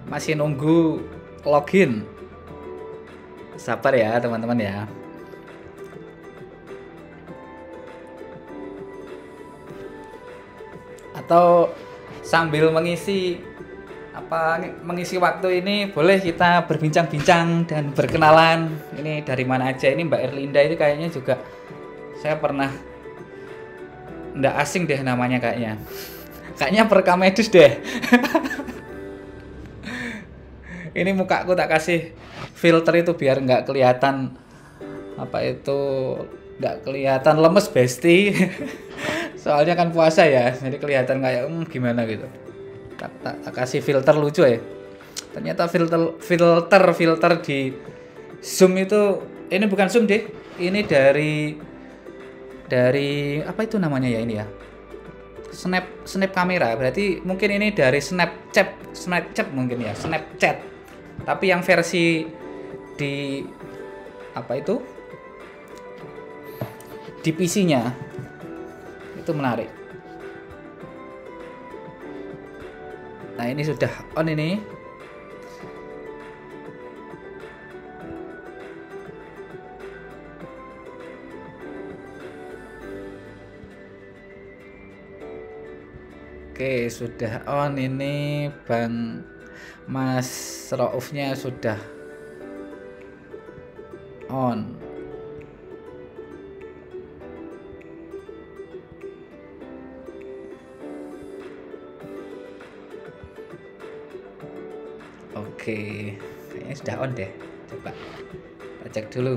masih nunggu login. Sabar ya teman-teman ya. Atau sambil mengisi waktu ini boleh kita berbincang-bincang dan berkenalan. Ini dari mana aja? Ini Mbak Erlinda itu kayaknya juga saya pernah nggak asing deh namanya kayaknya. Kayaknya Perkamedis deh. Ini mukaku tak kasih filter itu biar nggak kelihatan nggak kelihatan lemes besti. Soalnya kan puasa ya, jadi kelihatan kayak gimana gitu. Tak kasih filter lucu ya. Ternyata filter di Zoom itu ini bukan Zoom deh. Ini dari apa itu namanya ya ini ya? Snap kamera. Berarti mungkin ini dari Snapchat mungkin ya, Snapchat. Tapi yang versi di di PC-nya itu menarik. Nah, ini sudah on ini. Oke, sudah on ini. Bang Mas Raufnya sudah on. Oke, kayaknya sudah on deh. Coba kita cek dulu.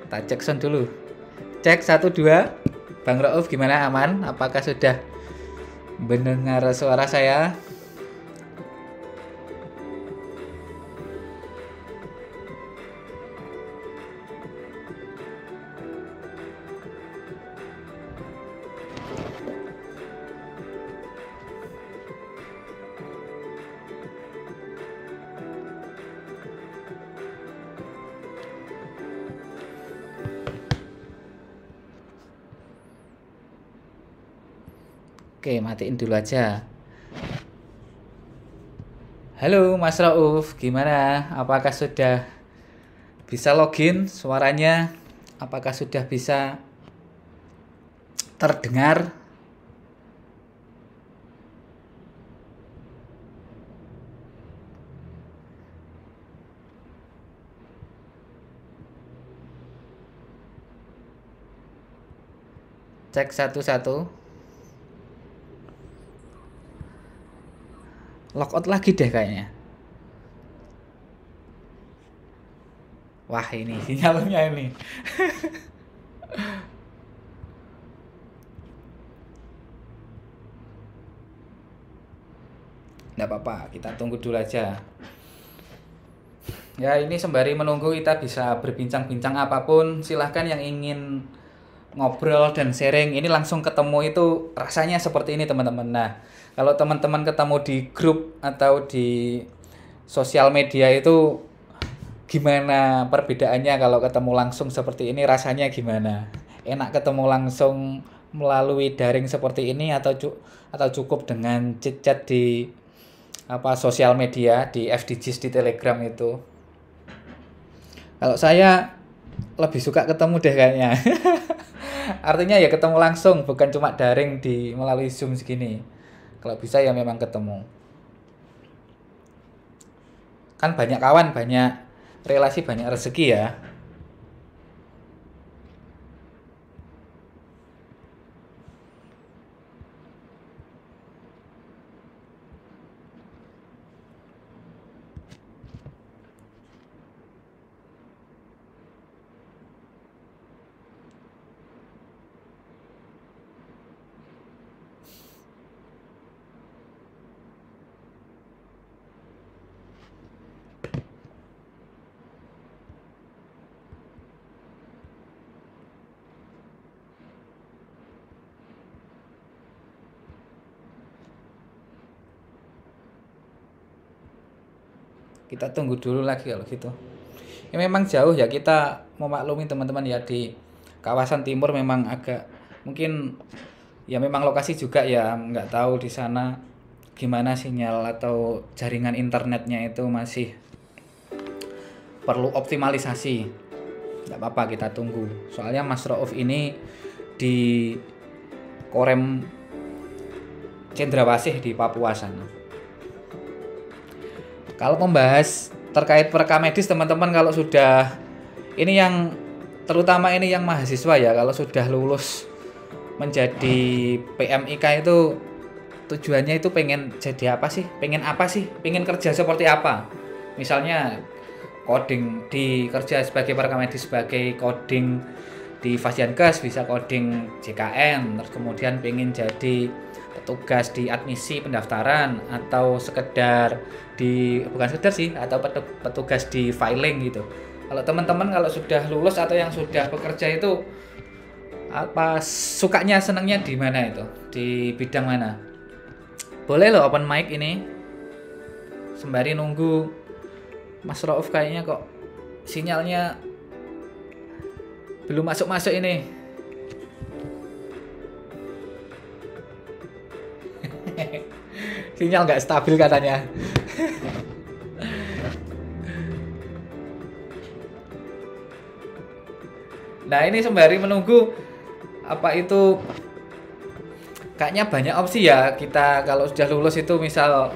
Kita cek sound dulu. Cek 1 2. Bang Rauf gimana, aman? Apakah sudah mendengar suara saya? Oke, matiin dulu aja. Halo Mas Rauf, gimana? Apakah sudah bisa login suaranya? Apakah sudah bisa terdengar? Cek 1-1. Logout lagi deh kayaknya. Wah, ini sinyalnya ini. Nggak apa-apa, kita tunggu dulu aja. Ya, ini sembari menunggu kita bisa berbincang-bincang apapun. Silahkan yang ingin ngobrol dan sharing. Ini langsung ketemu itu rasanya seperti ini teman-teman. Nah, kalau teman-teman ketemu di grup atau di sosial media itu gimana perbedaannya kalau ketemu langsung seperti ini rasanya gimana? Enak ketemu langsung melalui daring seperti ini atau cukup dengan chit-chat di sosial media, di FDGs, di Telegram itu? Kalau saya lebih suka ketemu deh kayaknya. Artinya ya ketemu langsung, bukan cuma daring di melalui Zoom segini. Kalau bisa ya memang ketemu. Kan banyak kawan, banyak relasi, banyak rezeki ya. Kita tunggu dulu lagi kalau gitu. Ya memang jauh ya, kita memaklumi teman-teman ya, di kawasan timur memang agak mungkin ya memang lokasi juga ya, nggak tahu di sana gimana sinyal atau jaringan internetnya itu masih perlu optimalisasi. Nggak apa-apa, kita tunggu. Soalnya Mas Rauf ini di Korem Cendrawasih di Papua sana. Kalau membahas terkait perekam medis, teman-teman, kalau sudah ini yang terutama ini yang mahasiswa ya, kalau sudah lulus menjadi PMIK itu tujuannya itu pengen jadi apa sih? Pengen apa sih? Pengen kerja seperti apa? Misalnya coding, di kerja sebagai perekam medis, sebagai coding di Fasiankes, bisa coding JKN, terus kemudian pengen jadi petugas di admisi pendaftaran, atau sekedar bukan sekedar sih, atau petugas di filing gitu. Kalau teman-teman kalau sudah lulus atau yang sudah bekerja itu apa sukanya, senangnya di mana itu? Di bidang mana? Boleh loh open mic ini. Sembari nunggu Mas Rauf, kayaknya kok sinyalnya belum masuk-masuk ini. Sinyal nggak stabil katanya. Nah, ini sembari menunggu apa itu, kayaknya banyak opsi ya kita kalau sudah lulus itu, misal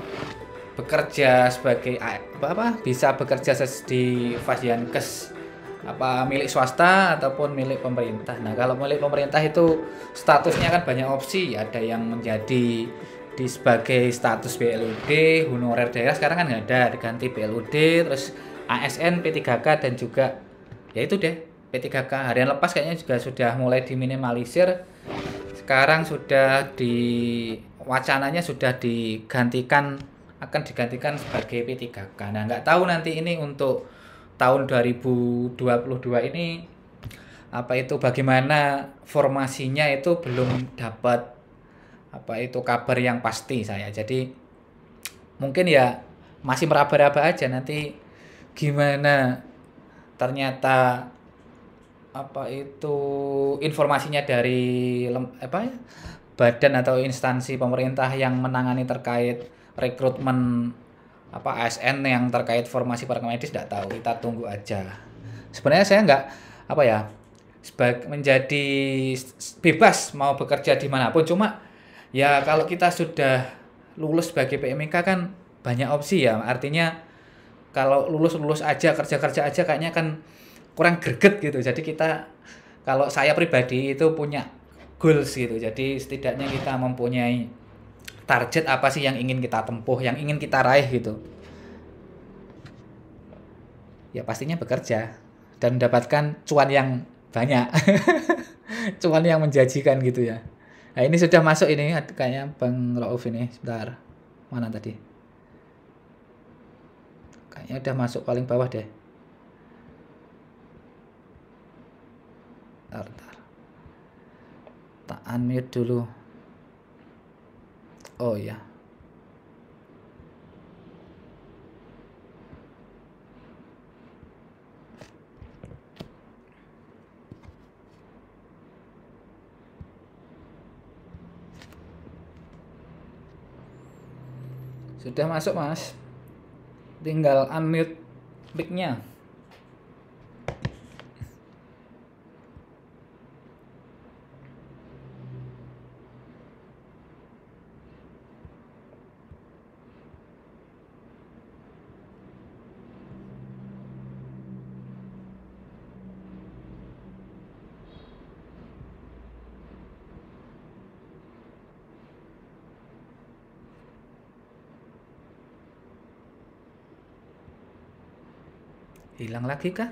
bekerja sebagai apa bisa bekerja di Fasiankes apa milik swasta ataupun milik pemerintah. Nah, kalau milik pemerintah itu statusnya kan banyak opsi, ada yang menjadi di sebagai status BLUD, honorer daerah sekarang kan nggak ada, diganti BLUD, terus ASN, P3K, dan juga ya itu deh P3K. Harian lepas kayaknya juga sudah mulai diminimalisir. Sekarang sudah wacananya sudah akan digantikan sebagai P3K. Nah, nggak tahu nanti ini untuk tahun 2022 ini apa itu bagaimana formasinya, itu belum dapat apa itu kabar yang pasti saya. Jadi mungkin ya masih meraba-raba aja nanti gimana ternyata apa itu informasinya dari badan atau instansi pemerintah yang menangani terkait rekrutmen apa ASN yang terkait formasi perekam medis. Tidak tahu, kita tunggu aja. Sebenarnya saya nggak apa ya menjadi bebas mau bekerja dimanapun, cuma ya kalau kita sudah lulus sebagai PMIK kan banyak opsi ya. Artinya kalau lulus aja kerja aja kayaknya kan kurang greget gitu. Jadi kita, kalau saya pribadi itu punya goals gitu. Jadi setidaknya kita mempunyai target apa sih yang ingin kita tempuh, yang ingin kita raih gitu. Ya pastinya bekerja dan mendapatkan cuan yang banyak. Cuan yang menjanjikan gitu ya. Nah, ini sudah masuk ini kayaknya Bang Rauf ini. Sebentar. Mana tadi? Kayaknya udah masuk paling bawah deh. Bentar. Tak unmute dulu. Oh iya. Sudah masuk, Mas. Tinggal unmute mic-nya. Hilang lagi kah?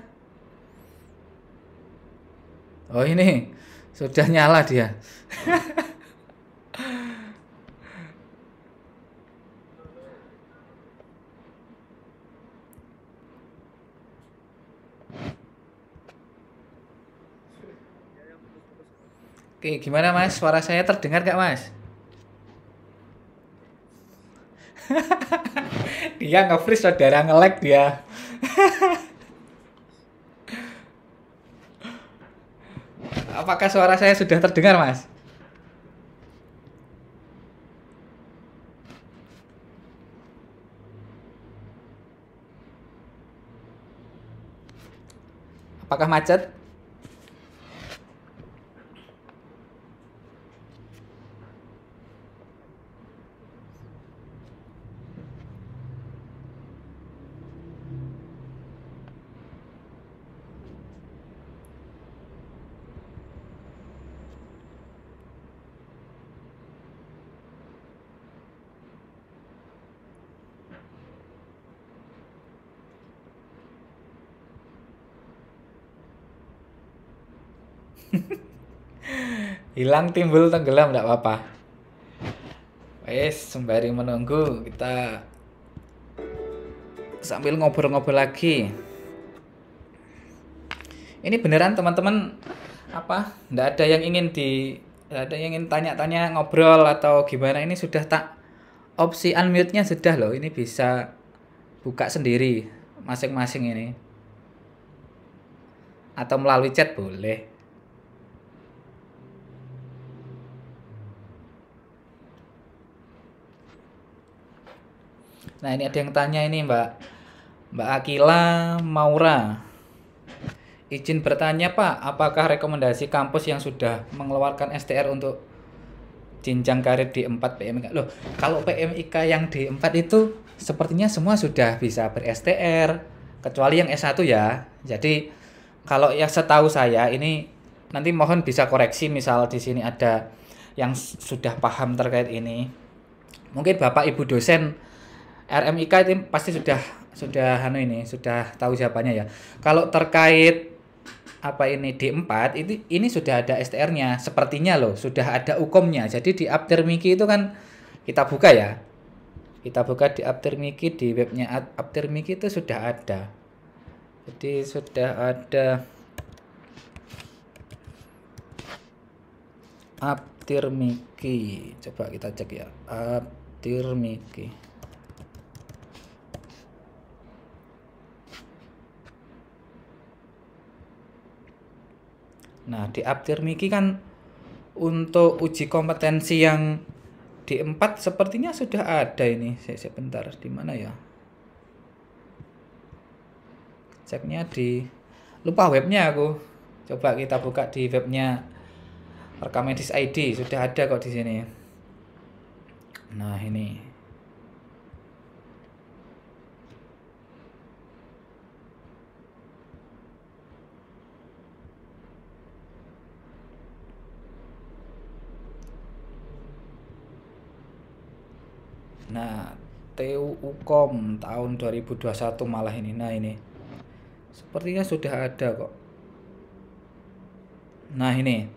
Oh, ini sudah nyala dia. Oke, gimana Mas? Suara saya terdengar gak, Mas? Dia nge-freeze, saudara, nge-lag dia. Apakah suara saya sudah terdengar, Mas? Apakah macet? Hilang, timbul, tenggelam, enggak apa-apa. Wes, sembari menunggu kita sambil ngobrol-ngobrol lagi. Ini beneran teman-teman apa? Nggak ada yang ingin tanya-tanya ngobrol atau gimana? Ini sudah tak opsi unmute-nya sudah loh. Ini bisa buka sendiri masing-masing ini. Atau melalui chat boleh. Nah, ini ada yang tanya ini Mbak Akila Maura. Izin bertanya Pak, apakah rekomendasi kampus yang sudah mengeluarkan STR untuk jenjang karir D4 PMIK? Loh, kalau PMIK yang D4 itu sepertinya semua sudah bisa ber-STR, kecuali yang S1 ya. Jadi kalau yang setahu saya ini nanti mohon bisa koreksi misal di sini ada yang sudah paham terkait ini. Mungkin Bapak Ibu dosen RMIK itu pasti sudah sudah tahu jawabannya ya. Kalau terkait apa ini D4 ini sudah ada STR-nya sepertinya loh, sudah ada UKOM-nya. Jadi di Aptirmiki itu kan kita buka ya. Kita buka di Aptirmiki, di webnya Aptirmiki itu sudah ada. Jadi sudah ada Aptirmiki. Coba kita cek ya. Aptirmiki. Nah, di Aptirmiki kan untuk uji kompetensi yang D4 sepertinya sudah ada ini. Sebentar, di mana ya? Ceknya di lupa webnya aku. Coba kita buka di webnya Rekamedis ID, sudah ada kok di sini. Nah, ini. Nah, TU UKOM tahun 2021 malah ini. Nah, ini. Sepertinya sudah ada kok. Nah, ini.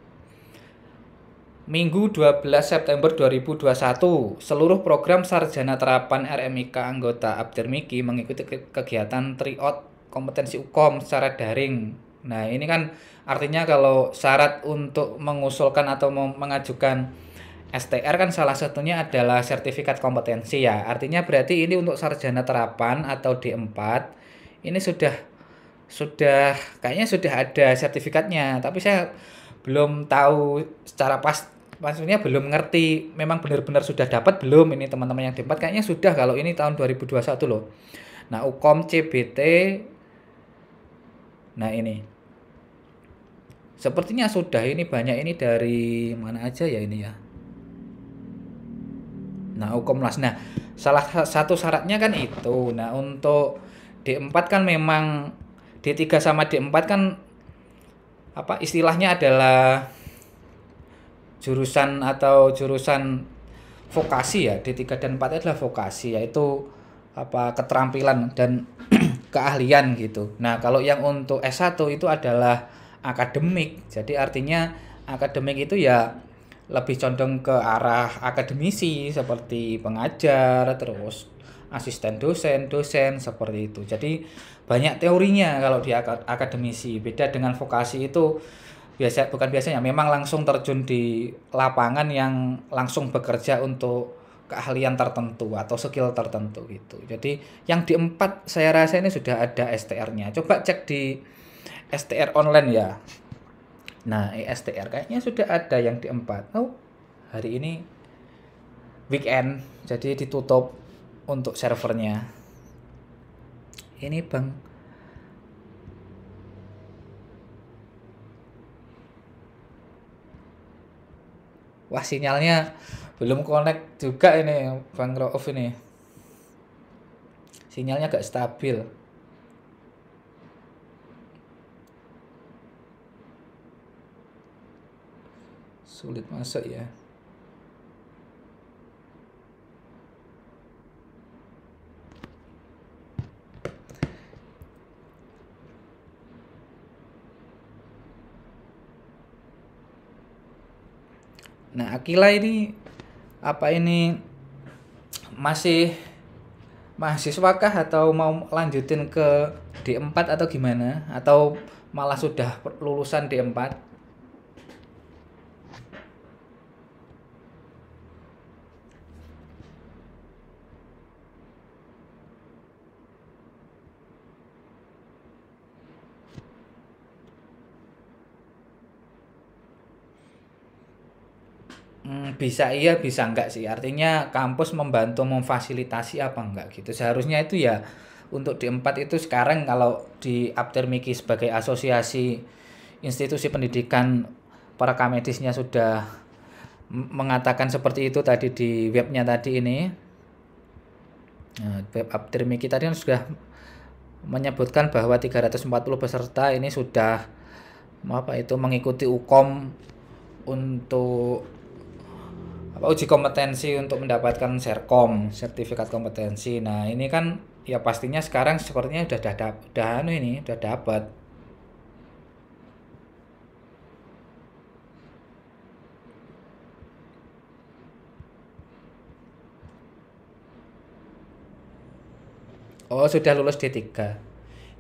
Minggu 12 September 2021, seluruh program sarjana terapan RMIK anggota Aptirmiki mengikuti kegiatan tryout kompetensi UKOM secara daring. Nah, ini kan artinya kalau syarat untuk mengusulkan atau mengajukan STR kan salah satunya adalah sertifikat kompetensi ya. Artinya berarti ini untuk sarjana terapan atau D4 ini sudah kayaknya sudah ada sertifikatnya, tapi saya belum tahu secara pas, maksudnya belum ngerti memang benar-benar sudah dapat belum ini teman-teman yang D4 kayaknya sudah kalau ini tahun 2021 loh. Nah, UKOM CBT. Nah, ini. Sepertinya sudah, ini banyak ini dari mana aja ya ini ya. Nah, UKOMLAS. Nah, salah satu syaratnya kan itu. Nah, untuk D4 kan memang D3 sama D4 kan apa istilahnya adalah jurusan atau jurusan vokasi ya. D3 dan 4 adalah vokasi, yaitu apa keterampilan dan keahlian gitu. Nah, kalau yang untuk S1 itu adalah akademik. Jadi artinya akademik itu ya lebih condong ke arah akademisi seperti pengajar, terus asisten dosen seperti itu. Jadi banyak teorinya kalau di akademisi. Beda dengan vokasi itu bukan biasanya memang langsung terjun di lapangan yang langsung bekerja untuk keahlian tertentu atau skill tertentu gitu. Jadi yang di 4 saya rasa ini sudah ada STR-nya. Coba cek di STR online ya. Nah, STR kayaknya sudah ada yang di 4. Oh, hari ini weekend, jadi ditutup untuk servernya. Ini Bang. Wah, sinyalnya belum connect juga ini Bang Rauf ini. Sinyalnya agak stabil. Sulit masuk ya. Nah, Akila ini apa ini masih mahasiswa kah atau mau lanjutin ke D4 atau gimana? Atau malah sudah lulusan D4? Bisa iya, bisa enggak sih. Artinya kampus membantu memfasilitasi apa enggak gitu. Seharusnya itu ya untuk D4 itu sekarang kalau di Aptermiki sebagai asosiasi institusi pendidikan para kamedisnya sudah mengatakan seperti itu tadi di webnya tadi ini. Nah, web Aptermiki tadi kan sudah menyebutkan bahwa 340 peserta ini sudah apa itu mengikuti UKOM untuk uji kompetensi untuk mendapatkan Serkom, sertifikat kompetensi. Nah, ini kan ya pastinya sekarang sepertinya udah dapat. Oh, sudah lulus D3.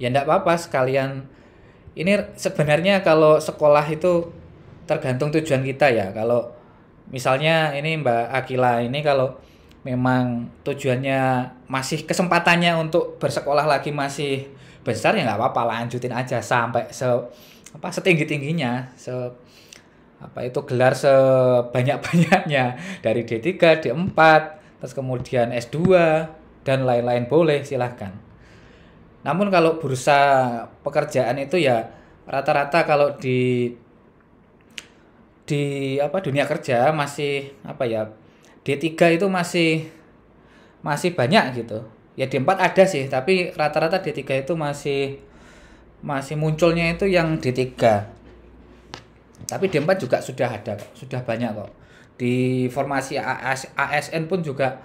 Ya enggak apa-apa sekalian. Ini sebenarnya kalau sekolah itu tergantung tujuan kita ya. Kalau misalnya ini Mbak Akila ini kalau memang tujuannya masih kesempatannya untuk bersekolah lagi masih besar ya nggak apa-apa lanjutin aja sampai setinggi-tingginya itu gelar sebanyak-banyaknya dari D3, D4, terus kemudian S2 dan lain-lain boleh silahkan. Namun kalau bursa pekerjaan itu ya rata-rata kalau di dunia kerja masih D3 itu masih banyak gitu. Ya D4 ada sih, tapi rata-rata D3 itu masih munculnya itu yang D3. Tapi D4 juga sudah ada kok, sudah banyak kok. Di formasi ASN pun juga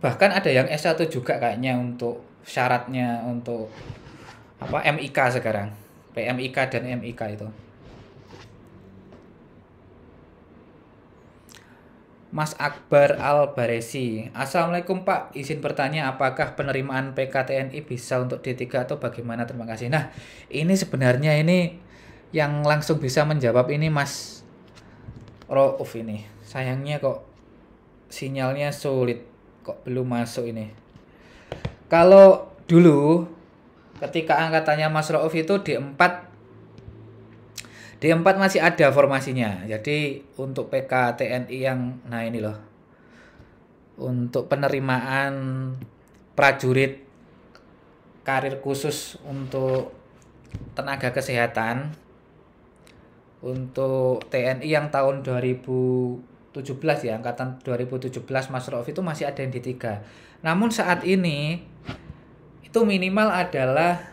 bahkan ada yang S1 juga kayaknya untuk syaratnya untuk MIK sekarang. PMIK dan MIK itu. Mas Akbar Al-Baresi. Assalamualaikum Pak, izin bertanya apakah penerimaan PKTNI bisa untuk D3 atau bagaimana? Terima kasih. Nah, ini sebenarnya ini yang langsung bisa menjawab ini Mas Rauf ini. Sayangnya kok sinyalnya sulit, kok belum masuk ini. Kalau dulu ketika angkatannya Mas Rauf itu D4 masih ada formasinya. Jadi untuk PKTNI yang ini loh. Untuk penerimaan prajurit karir khusus untuk tenaga kesehatan untuk TNI yang tahun 2017 ya, angkatan 2017 Mas Rauf itu masih ada yang D3. Namun saat ini itu minimal adalah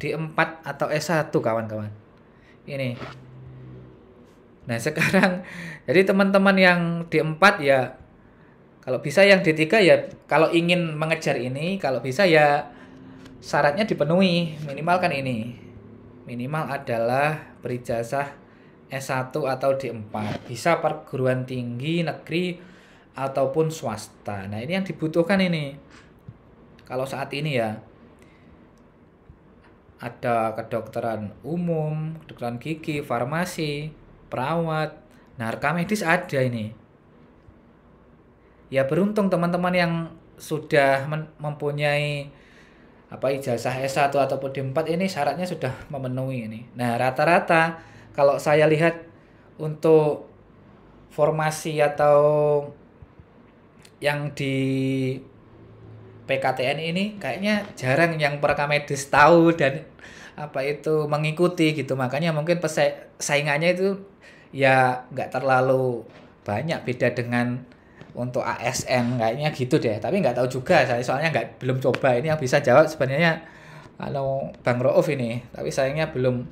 D4 atau S1 kawan-kawan. Ini. Nah, sekarang jadi teman-teman yang D4 ya kalau bisa yang D3 ya kalau ingin mengejar ini kalau bisa ya syaratnya dipenuhi, minimal kan ini. Minimal adalah berijazah S1 atau D4. Bisa perguruan tinggi negeri ataupun swasta. Nah, ini yang dibutuhkan ini. Kalau saat ini ya ada kedokteran umum, kedokteran gigi, farmasi, perawat, narka medis ada ini. Ya beruntung teman-teman yang sudah mempunyai ijazah S1 ataupun D4 ini syaratnya sudah memenuhi ini. Nah, rata-rata kalau saya lihat untuk formasi atau yang di PKTN ini kayaknya jarang yang peraka medis tahu dan mengikuti gitu. Makanya mungkin saingannya itu ya nggak terlalu banyak beda dengan untuk ASN kayaknya gitu deh. Tapi nggak tahu juga saya soalnya nggak belum coba. Ini yang bisa jawab sebenarnya Bang Rouf ini. Tapi sayangnya belum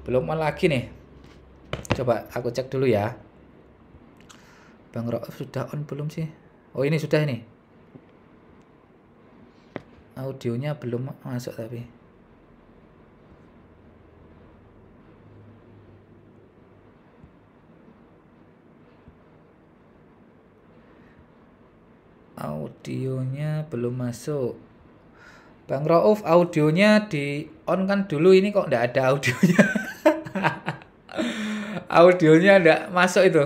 belum on lagi nih. Coba aku cek dulu ya. Bang Rouf sudah on belum sih? Oh ini sudah ini. Audionya belum masuk tapi. Audionya belum masuk. Bang Rauf audionya di on kan dulu, ini kok nggak ada audionya. Audionya nggak masuk itu.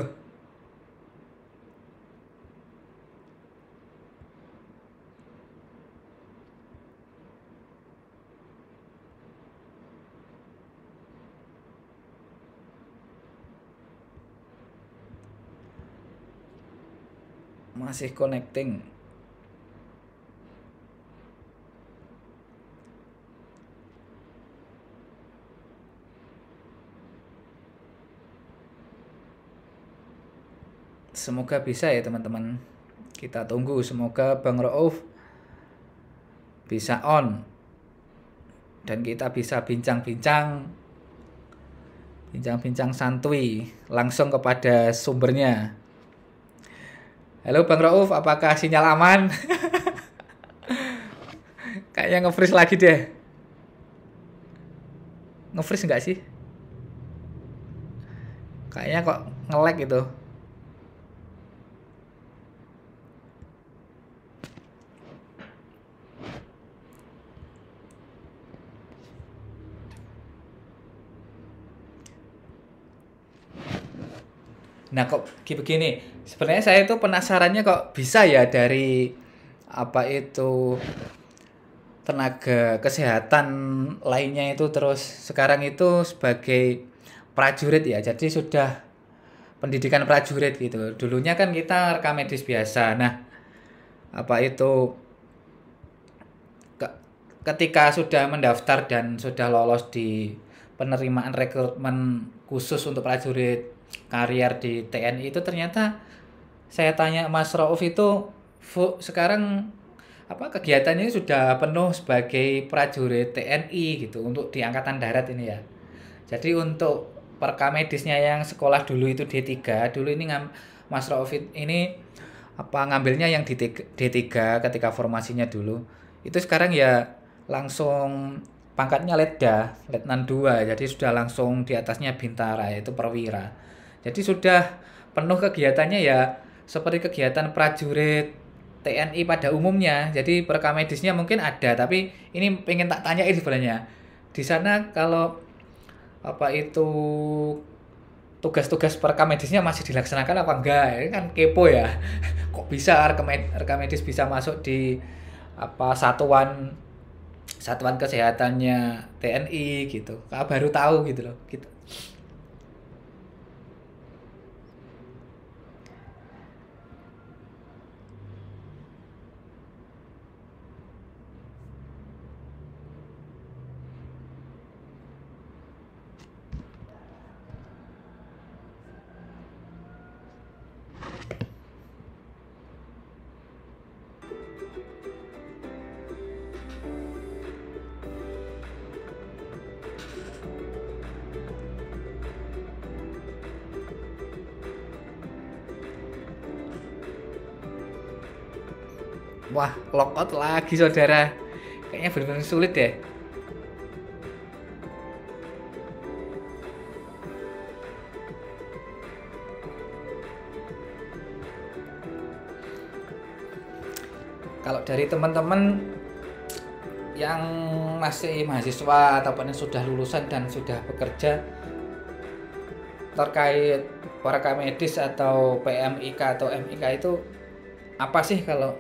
Masih connecting. Semoga bisa ya teman-teman. Kita tunggu semoga Bang Rauf bisa on. Dan kita bisa bincang-bincang santuy langsung kepada sumbernya. Halo Bang Rauf, apakah sinyal aman? Kayaknya nge-freeze lagi deh. Nge-freeze nggak sih? Kayaknya kok nge-lag gitu. Nah kok begini, sebenarnya saya itu penasarannya kok bisa ya dari apa itu tenaga kesehatan lainnya itu terus sekarang itu sebagai prajurit ya, jadi sudah pendidikan prajurit gitu. Dulunya kan kita rekam medis biasa. Nah apa itu ketika sudah mendaftar dan sudah lolos di penerimaan rekrutmen khusus untuk prajurit karier di TNI itu, ternyata saya tanya Mas Rauf itu sekarang apa kegiatannya sudah penuh sebagai prajurit TNI gitu untuk di Angkatan Darat ini ya. Jadi untuk perkamedisnya yang sekolah dulu itu D3, dulu ini Mas Rauf ini apa ngambilnya yang D3 ketika formasinya dulu. Itu sekarang ya langsung pangkatnya Letnan 2, jadi sudah langsung di atasnya Bintara, yaitu perwira. Jadi sudah penuh kegiatannya ya seperti kegiatan prajurit TNI pada umumnya. Jadi perkamedisnya mungkin ada, tapi ini pengen tak tanyain sebenarnya. Di sana kalau apa itu tugas-tugas perkamedisnya masih dilaksanakan apa enggak? Ini kan kepo ya. Kok bisa rekamedis bisa masuk di apa satuan kesehatannya TNI gitu. Kak baru tahu gitu loh. Gitu. Wah, lockout lagi saudara. Kayaknya benar-benar sulit deh. Kalau dari teman-teman yang masih mahasiswa ataupun yang sudah lulusan dan sudah bekerja terkait prakamedis atau PMIK atau MIK itu apa sih kalau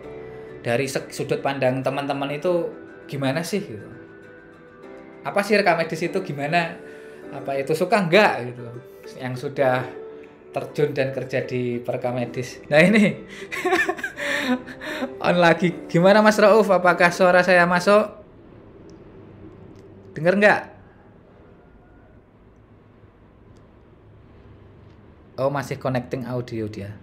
dari sudut pandang teman-teman itu gimana sih gitu? Apa sih rekamedis itu gimana? Apa itu suka enggak gitu? Yang sudah terjun dan kerja di perkamedis. Nah ini on lagi. Gimana Mas Rauf? Apakah suara saya masuk? Dengar nggak? Oh, masih connecting audio dia.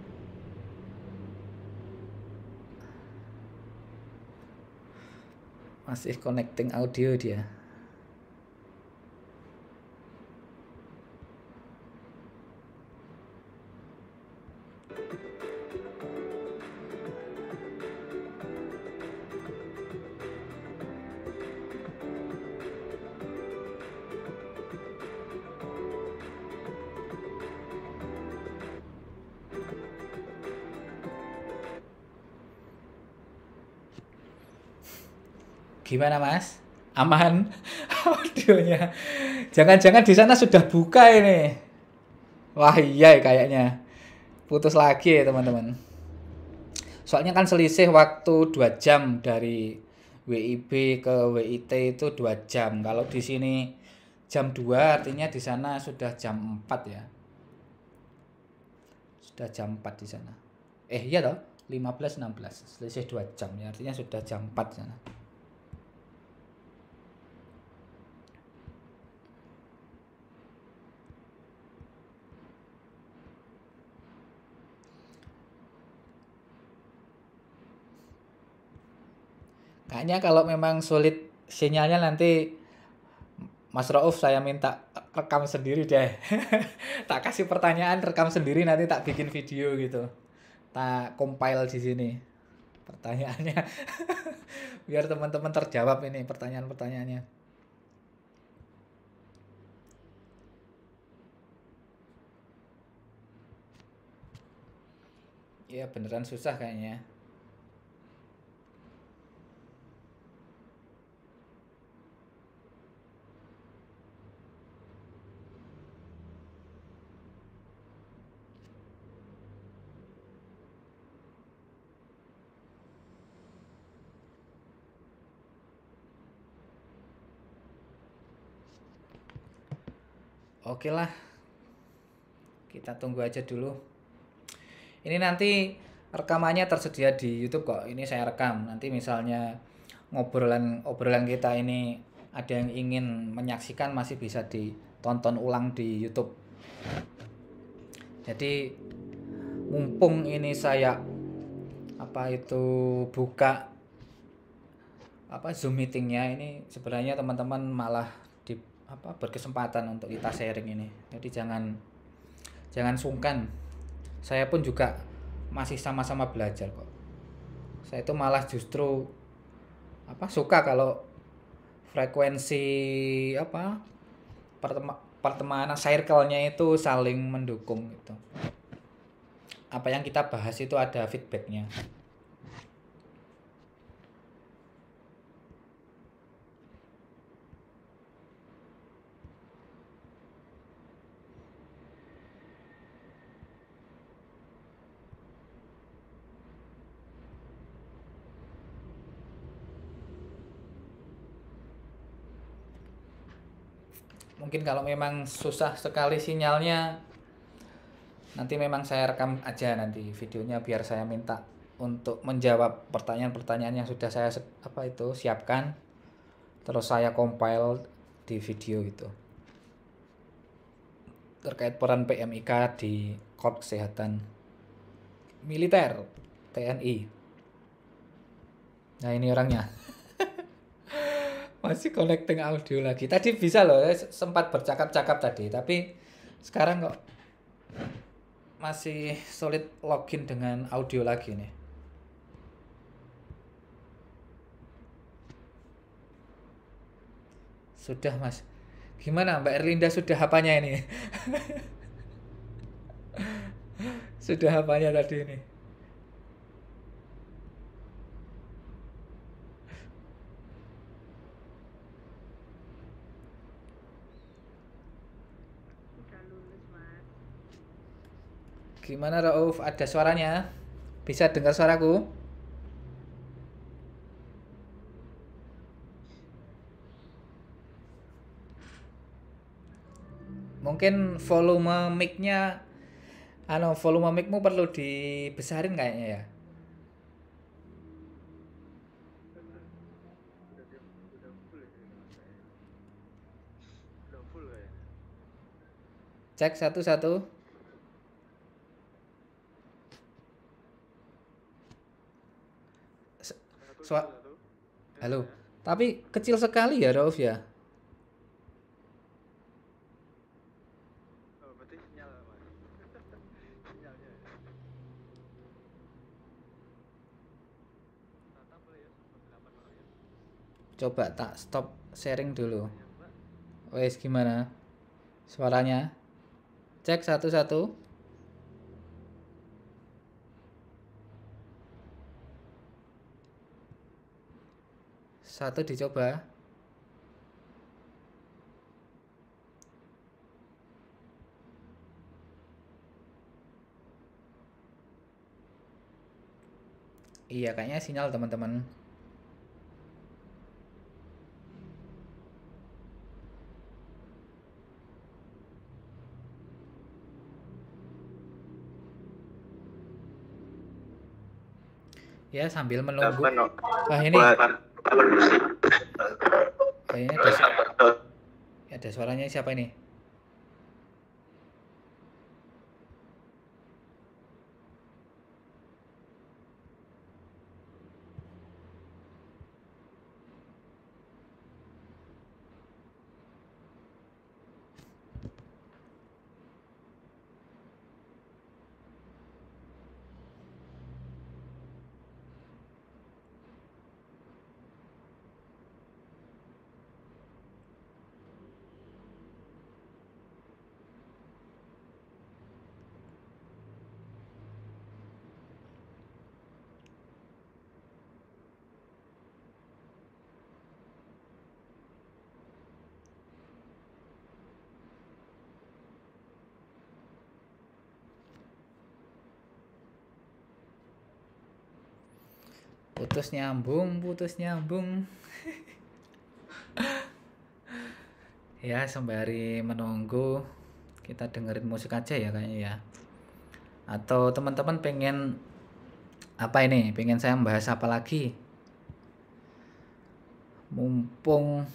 Masih connecting audio dia. Gimana Mas? Aman audionya? Jangan-jangan di sana sudah buka ini. Wah iya kayaknya. Putus lagi ya teman-teman. Soalnya kan selisih waktu 2 jam dari WIB ke WIT itu 2 jam. Kalau di sini jam 2 artinya di sana sudah jam 4 ya. Sudah jam 4 di sana. Iya toh, 15.16. Selisih 2 jam ya, artinya sudah jam 4 di sana. Kayaknya kalau memang sulit sinyalnya nanti Mas Rauf saya minta rekam sendiri deh. Tak kasih pertanyaan, rekam sendiri, nanti tak bikin video gitu. Tak compile di sini pertanyaannya. Biar teman-teman terjawab ini pertanyaan-pertanyaannya. Iya beneran susah kayaknya. Oke lah, kita tunggu aja dulu. Ini nanti rekamannya tersedia di YouTube kok. Ini saya rekam. Nanti misalnya obrolan kita ini ada yang ingin menyaksikan, masih bisa ditonton ulang di YouTube. Jadi mumpung ini saya buka Zoom meetingnya, ini sebenarnya teman-teman malah berkesempatan untuk kita sharing ini. Jadi jangan sungkan. Saya pun juga masih sama-sama belajar kok. Saya itu malah justru suka kalau frekuensi pertemanan circle-nya itu saling mendukung gitu. Apa yang kita bahas itu ada feedbacknya. Mungkin kalau memang susah sekali sinyalnya, nanti memang saya rekam aja nanti videonya, biar saya minta untuk menjawab pertanyaan-pertanyaan yang sudah saya siapkan, terus saya compile di video itu terkait peran PMIK di Korps Kesehatan Militer TNI. Nah ini orangnya. Masih connecting audio lagi. Tadi bisa loh, sempat bercakap-cakap tadi, tapi sekarang kok masih sulit login dengan audio lagi nih. Sudah Mas. Gimana Mbak Erlinda, sudah apanya ini? Sudah apanya tadi ini? Gimana Rauf? Ada suaranya? Bisa dengar suaraku? Mungkin volume mic-nya volume mic-mu perlu dibesarin kayaknya ya. Cek satu-satu. Sua- Halo. Tapi kecil sekali ya, Rauf ya. Oh, berarti sinyal mas. Sinyalnya ya. Tata boleh ya, 8 malam ya. Coba tak stop sharing dulu. Ya mbak. Wes gimana? Suaranya? Cek satu-satu. Satu dicoba. Iya, kayaknya sinyal teman-teman. Ya, sambil menunggu. Wah, ini kayaknya ada suaranya siapa ini? Putus nyambung, putus nyambung. Ya, sembari menunggu kita dengerin musik aja ya kayaknya ya. Atau teman-teman pengen apa ini? Pengen saya membahas apa lagi? Mumpung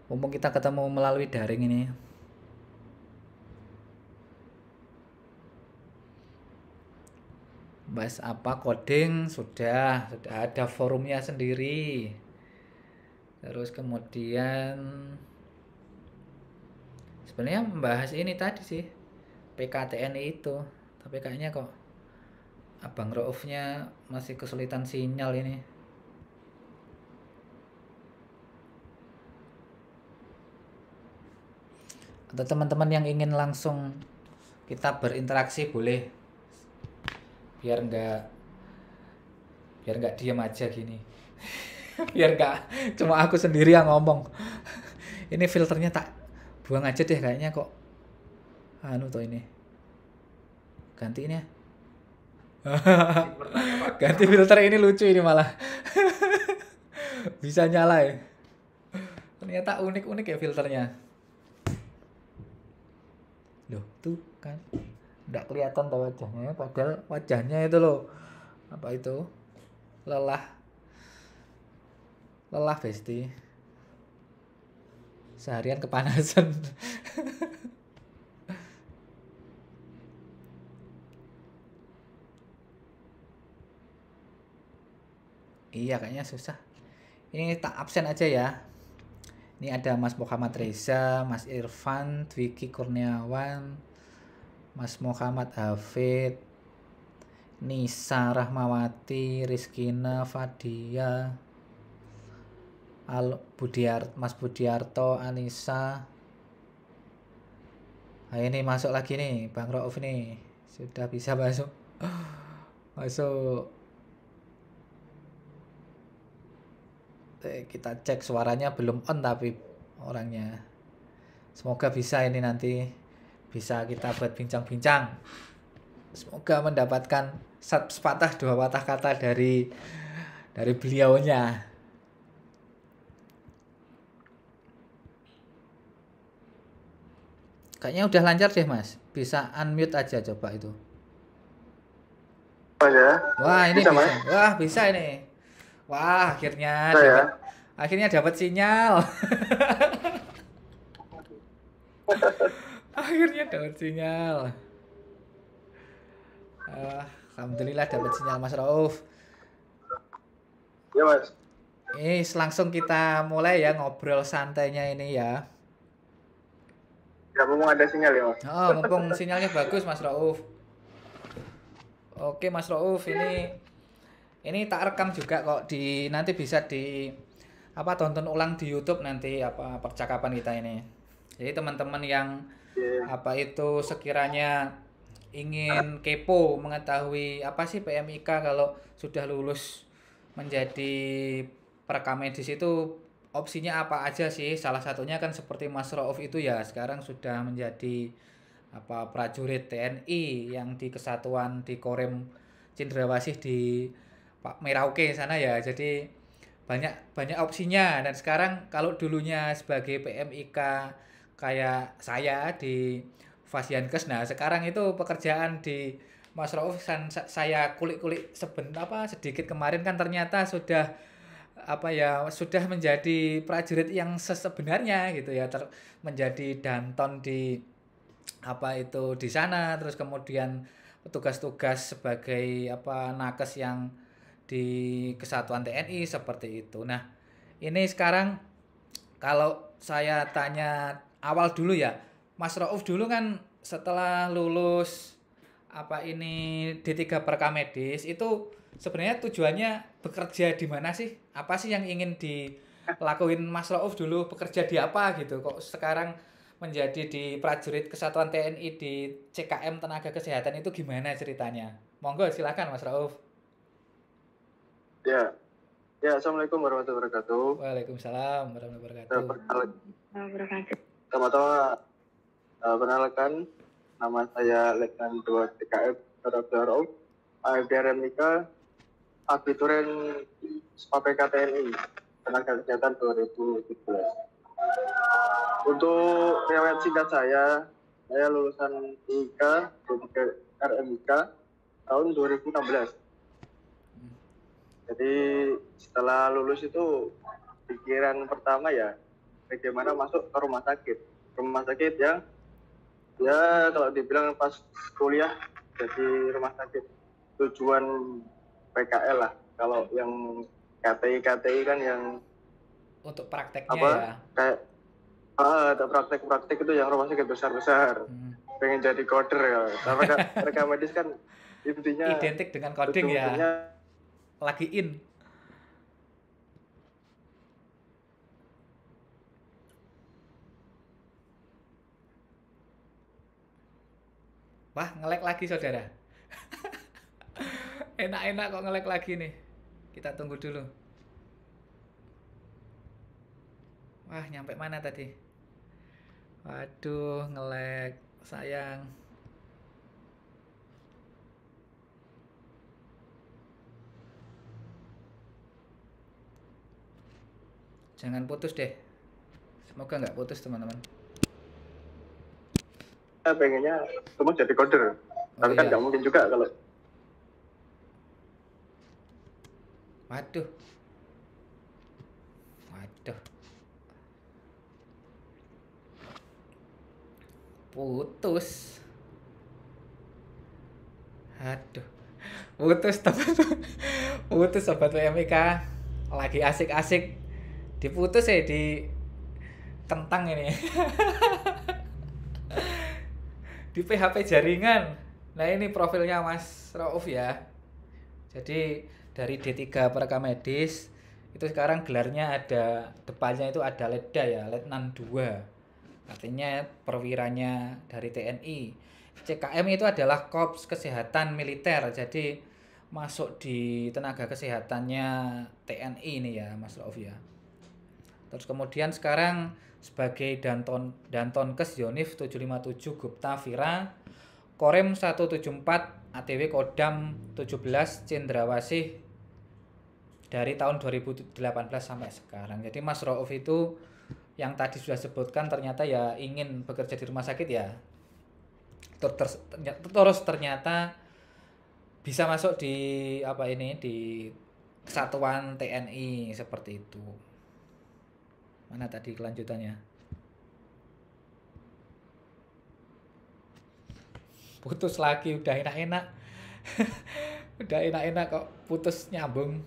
kita ketemu melalui daring ini. Bahas apa? Coding sudah ada forumnya sendiri. Terus kemudian sebenarnya membahas ini tadi sih, PKTN itu, tapi kayaknya kok Abang Raufnya masih kesulitan sinyal ini. Atau teman-teman yang ingin langsung kita berinteraksi boleh, biar nggak diam aja gini. Biar nggak cuma aku sendiri yang ngomong. Ini filternya tak buang aja deh kayaknya kok. Anu tuh ini. Ganti ini ya. Ganti filter ini lucu ini malah. Bisa nyala ya. Ternyata unik-unik ya filternya. Loh, tuh kan. Nggak kelihatan tuh wajahnya, padahal wajahnya itu loh. Apa itu? Lelah Besti. Seharian kepanasan. Iya, kayaknya susah. Ini tak absen aja ya. Ini ada Mas Muhammad Reza, Mas Irfan, Dwiki Kurniawan, Mas Muhammad Hafid, Nisa Rahmawati, Rizkina, Fadia, Mas Budiarto, Anissa. Nah, ini masuk lagi nih, Bang Rauf nih. Sudah bisa masuk. Masuk. Kita cek suaranya belum on tapi orangnya. Semoga bisa ini nanti bisa kita buat bincang-bincang. Semoga mendapatkan sepatah dua patah kata dari beliaunya. Kayaknya udah lancar deh Mas. Bisa unmute aja coba itu. Wah, ini bisa. Wah, bisa ini. Wah, akhirnya dapat sinyal. Akhirnya dapat sinyal. Alhamdulillah dapat sinyal Mas Rauf. Ya Mas. Ini langsung kita mulai ya ngobrol santainya ini ya. Ya mumpung ada sinyal ya Mas. Oh, mumpung sinyalnya bagus Mas Rauf. Oke Mas Rauf, ini tak rekam juga kok, nanti bisa tonton ulang di YouTube nanti percakapan kita ini. Jadi teman-teman yang itu sekiranya ingin kepo mengetahui apa sih PMIK kalau sudah lulus menjadi perekam medis itu opsinya apa aja sih? Salah satunya kan seperti Mas Rauf itu ya sekarang sudah menjadi prajurit TNI yang di kesatuan di Korem Cendrawasih di Pak Merauke sana ya. Jadi banyak opsinya, dan sekarang kalau dulunya sebagai PMIK kayak saya di Fasiankes, nah sekarang itu pekerjaan di Mas Rauf saya kulik-kulik sedikit kemarin kan ternyata sudah sudah menjadi prajurit yang sebenarnya gitu ya, menjadi danton di di sana, terus kemudian tugas-tugas sebagai nakes yang di kesatuan TNI seperti itu. Nah, ini sekarang kalau saya tanya awal dulu ya, Mas Rauf dulu kan setelah lulus D3 Perekam Medis itu sebenarnya tujuannya bekerja di mana sih? Apa sih yang ingin dilakuin Mas Rauf dulu, bekerja di apa gitu? Kok sekarang menjadi di prajurit kesatuan TNI di CKM Tenaga Kesehatan itu gimana ceritanya? Monggo silakan Mas Rauf. Ya, Assalamualaikum warahmatullahi wabarakatuh. Waalaikumsalam warahmatullahi wabarakatuh. Pertama-tama perkenalkan, nama saya Letnan 2 TKM Rauf PMIK, Abituren SPAPK TNI Tenaga Kesehatan 2017. Untuk riwayat singkat saya lulusan IK RMIK tahun 2016. Jadi setelah lulus itu pikiran pertama ya bagaimana masuk ke rumah sakit yang ya kalau dibilang pas kuliah jadi rumah sakit tujuan PKL lah. Kalau yang KTI kan yang untuk prakteknya ya kayak ada praktek itu yang rumah sakit besar. Pengen jadi coder ya, karena mereka medis kan intinya identik dengan coding ya, lagi in. Wah, nge-lag lagi saudara. Enak-enak kok nge-lag lagi nih. Kita tunggu dulu. Wah, nyampe mana tadi? Waduh, nge-lag. Sayang. Jangan putus deh. Semoga nggak putus teman-teman. Pengennya semua jadi coder. Tapi kan nggak mungkin juga kalau. Waduh. Putus. Aduh. Putus teman-teman. Putus sobat PMIK. Lagi asik-asik diputus ya di kentang ini. Di PHP jaringan. Nah, ini profilnya Mas Rauf ya. Jadi dari D3 Perekam Medis itu sekarang gelarnya ada, depannya itu ada Letda ya, Letnan 2. Artinya perwiranya dari TNI. CKM itu adalah Korps Kesehatan Militer. Jadi masuk di tenaga kesehatannya TNI ini ya Mas Rauf ya. Terus kemudian sekarang sebagai Dantonkes Yonif 757 Gupta Vira Korem 174 ATW Kodam 17 Cendrawasih dari tahun 2018 sampai sekarang. Jadi Mas Rauf itu yang tadi sudah sebutkan ternyata ya ingin bekerja di rumah sakit ya. Terus ternyata bisa masuk di di kesatuan TNI seperti itu. Mana tadi kelanjutannya? Putus lagi, udah enak-enak Udah enak-enak kok putus nyambung.